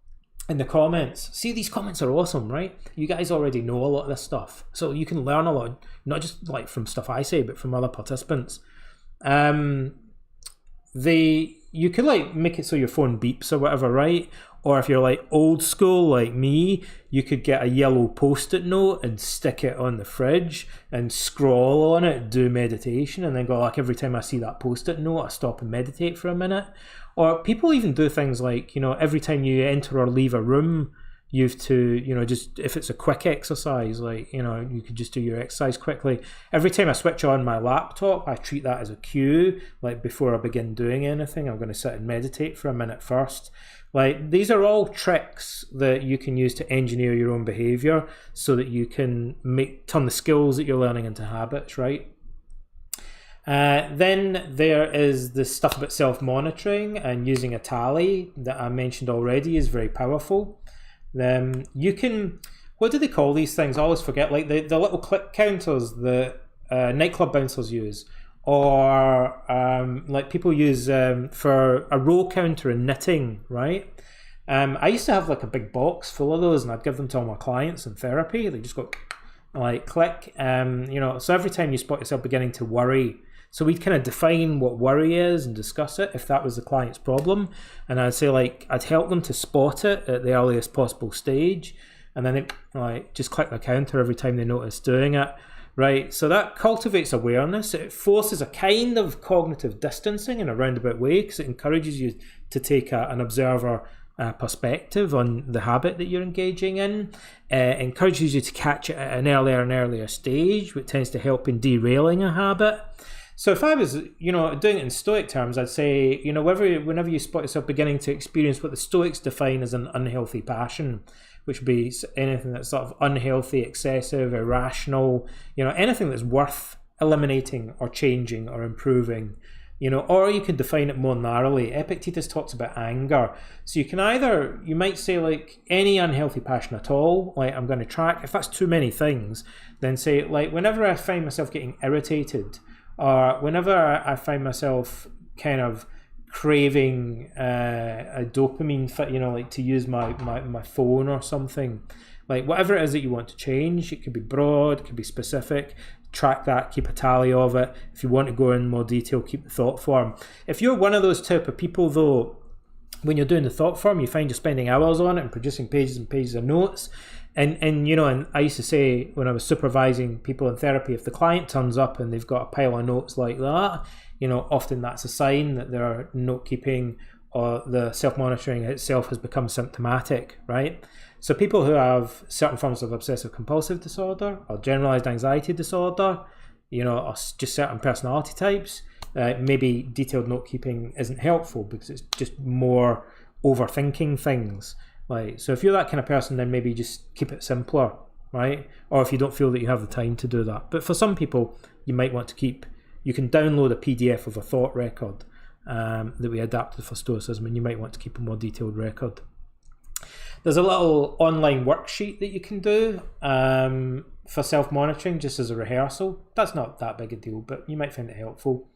in the comments, see, these comments are awesome, right? You guys already know a lot of this stuff. So you can learn a lot, not just like from stuff I say, but from other participants. You could like make it so your phone beeps or whatever, right? Or if you're like old school like me, you could get a yellow post-it note and stick it on the fridge and scroll on it, do meditation, and then go like, every time I see that post-it note, I stop and meditate for a minute. Or people even do things like, every time you enter or leave a room, you have to, just if it's a quick exercise, like, you could just do your exercise quickly. Every time I switch on my laptop, I treat that as a cue. Like before I begin doing anything, I'm going to sit and meditate for a minute first. Like these are all tricks that you can use to engineer your own behavior so that you can turn the skills that you're learning into habits, right? Then there is the stuff about self-monitoring and using a tally that I mentioned already is very powerful. You can, what do they call these things? I always forget, like the little click counters that nightclub bouncers use, or like people use for a row counter in knitting, right? I used to have like a big box full of those, and I'd give them to all my clients in therapy. They just go like click, so every time you spot yourself beginning to worry, so we'd kind of define what worry is and discuss it if that was the client's problem. And I'd say like, I'd help them to spot it at the earliest possible stage. And then just click the counter every time they notice doing it. Right, so that cultivates awareness. It forces a kind of cognitive distancing in a roundabout way because it encourages you to take an observer perspective on the habit that you're engaging in. Encourages you to catch it at an earlier and earlier stage, which tends to help in derailing a habit. So if I was, doing it in Stoic terms, I'd say, whenever you spot yourself beginning to experience what the Stoics define as an unhealthy passion, which would be anything that's sort of unhealthy, excessive, irrational, anything that's worth eliminating or changing or improving, or you can define it more narrowly. Epictetus talks about anger. So you might say like any unhealthy passion at all, like I'm going to track. If that's too many things, then say like whenever I find myself getting irritated, or whenever I find myself kind of craving a dopamine fit, like to use my phone or something, like whatever it is that you want to change, it could be broad, it could be specific, track that, keep a tally of it. If you want to go in more detail, keep the thought form. If you're one of those type of people though, when you're doing the thought form, you find you're spending hours on it and producing pages and pages of notes. And I used to say when I was supervising people in therapy, if the client turns up and they've got a pile of notes like that, often that's a sign that their note keeping or the self-monitoring itself has become symptomatic, right? So people who have certain forms of obsessive compulsive disorder or generalized anxiety disorder, or just certain personality types, maybe detailed note keeping isn't helpful because it's just more overthinking things. Like, so if you're that kind of person, then maybe just keep it simpler, right? Or if you don't feel that you have the time to do that. But for some people, you might want to you can download a PDF of a thought record that we adapted for Stoicism, and you might want to keep a more detailed record. There's a little online worksheet that you can do for self-monitoring just as a rehearsal. That's not that big a deal, but you might find it helpful.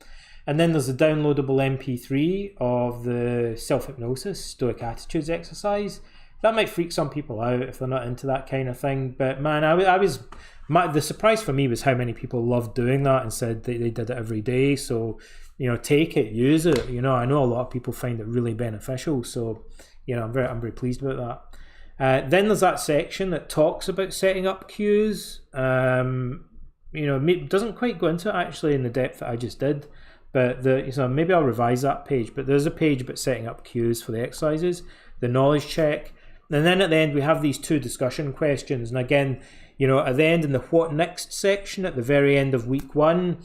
And then there's a downloadable MP3 of the self-hypnosis Stoic attitudes exercise. That might freak some people out if they're not into that kind of thing. But man, the surprise for me was how many people loved doing that and said they did it every day. So, take it, use it. I know a lot of people find it really beneficial. So, I'm very pleased about that. Then there's that section that talks about setting up cues. It doesn't quite go into it actually in the depth that I just did. But maybe I'll revise that page. But there's a page about setting up cues for the exercises, the knowledge check. And then at the end, we have these 2 discussion questions. And again, at the end in the what next section, at the very end of week 1,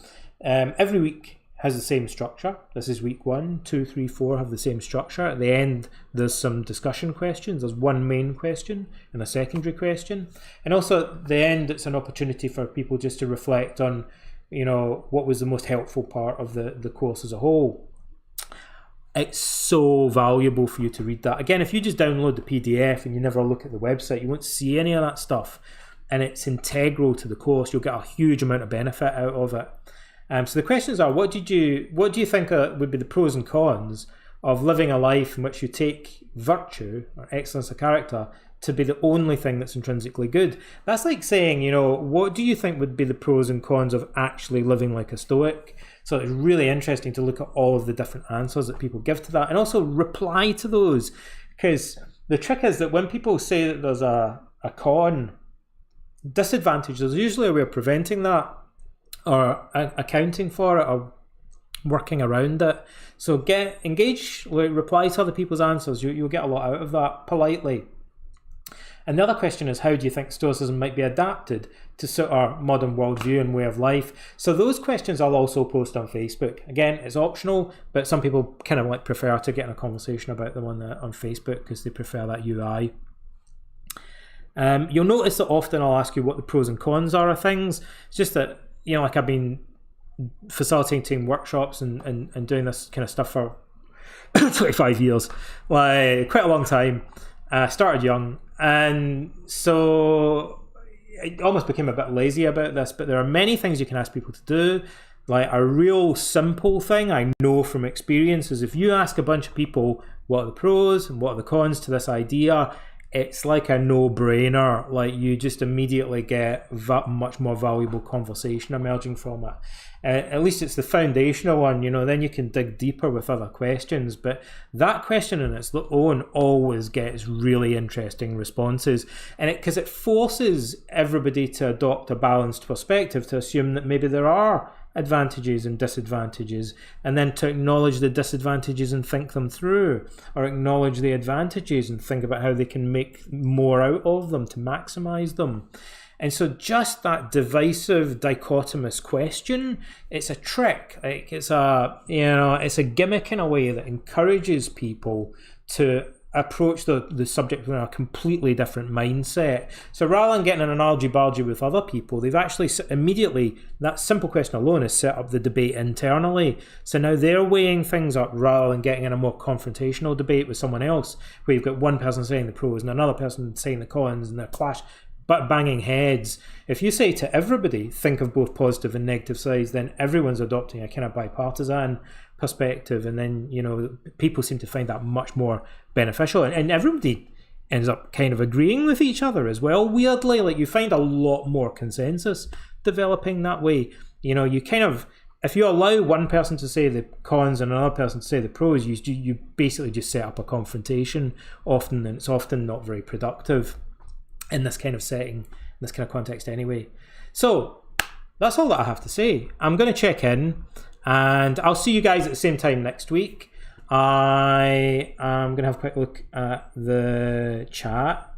every week has the same structure. This is week 1, 2, 3, 4 have the same structure. At the end, there's some discussion questions. There's one main question and a secondary question. And also at the end, it's an opportunity for people just to reflect on, what was the most helpful part of the course as a whole. It's so valuable for you to read that. Again, if you just download the PDF and you never look at the website, you won't see any of that stuff. And it's integral to the course. You'll get a huge amount of benefit out of it. So the questions are, what do you think would be the pros and cons of living a life in which you take virtue or excellence of character to be the only thing that's intrinsically good? That's like saying, what do you think would be the pros and cons of actually living like a Stoic? So it's really interesting to look at all of the different answers that people give to that and also reply to those. Because the trick is that when people say that there's a disadvantage, there's usually a way of preventing that or accounting for it or working around it. So reply to other people's answers. You'll get a lot out of that politely. And the other question is, how do you think Stoicism might be adapted to suit our modern worldview and way of life? So those questions I'll also post on Facebook. Again, it's optional, but some people kind of prefer to get in a conversation about them on Facebook because they prefer that UI. You'll notice that often I'll ask you what the pros and cons are of things. It's just that, I've been facilitating workshops and doing this kind of stuff for 25 years, quite a long time. Started young, and so I almost became a bit lazy about this, but there are many things you can ask people to do. Like a real simple thing I know from experience is if you ask a bunch of people what are the pros and what are the cons to this idea, it's like a no-brainer. Like you just immediately get much more valuable conversation emerging from it. At least it's the foundational one, then you can dig deeper with other questions. But that question on its own always gets really interesting responses. And because it forces everybody to adopt a balanced perspective, to assume that maybe there are advantages and disadvantages, and then to acknowledge the disadvantages and think them through, or acknowledge the advantages and think about how they can make more out of them to maximize them. And so just that divisive, dichotomous question, it's a trick. Like it's a gimmick in a way that encourages people to approach the subject with a completely different mindset. So rather than getting an analogy-bargy with other people, they've actually immediately, that simple question alone has set up the debate internally. So now they're weighing things up rather than getting in a more confrontational debate with someone else, where you've got one person saying the pros and another person saying the cons, and they're banging heads. If you say to everybody, think of both positive and negative sides, then everyone's adopting a kind of bipartisan perspective, and then people seem to find that much more beneficial, and everybody ends up kind of agreeing with each other as well. Weirdly, like you find a lot more consensus developing that way. You kind of, if you allow one person to say the cons and another person to say the pros, you basically just set up a confrontation often, and it's often not very productive in this kind of setting, in this kind of context anyway. So that's all that I have to say. I'm going to check in, and I'll see you guys at the same time next week. I am going to have a quick look at the chat.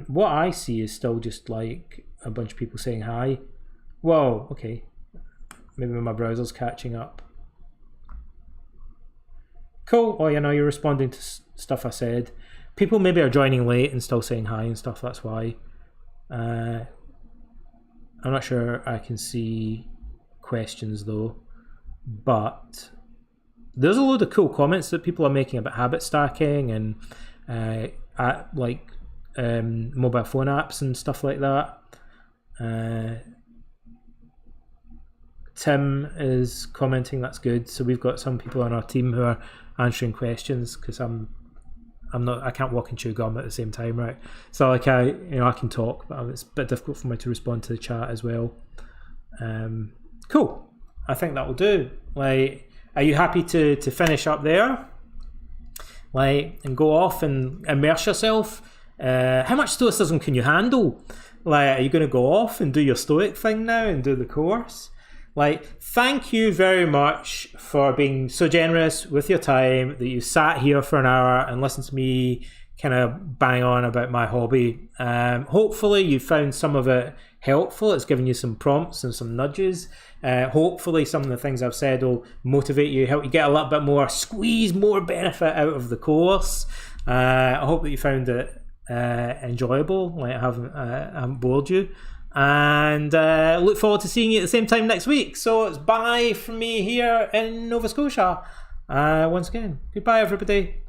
What I see is still just like a bunch of people saying hi. Whoa, okay. Maybe my browser's catching up. Cool. Oh, you're responding to stuff I said. People maybe are joining late and still saying hi and stuff, that's why. I'm not sure I can see questions though, but there's a load of cool comments that people are making about habit stacking and mobile phone apps and stuff like that. Tim is commenting, that's good. So we've got some people on our team who are answering questions, because I can't walk and chew gum at the same time, right? So I can talk, but it's a bit difficult for me to respond to the chat as well. Cool. I think that will do. Like, are you happy to finish up there? Like, and go off and immerse yourself? How much stoicism can you handle? Like, are you going to go off and do your stoic thing now and do the course? Like, thank you very much for being so generous with your time, that you sat here for an hour and listened to me kind of bang on about my hobby. Hopefully you found some of it helpful. It's given you some prompts and some nudges. Hopefully some of the things I've said will motivate you, help you get a little bit more, squeeze more benefit out of the course. I hope that you found it enjoyable, like I haven't bored you. And look forward to seeing you at the same time next week. So it's bye from me here in Nova Scotia. Once again, goodbye everybody.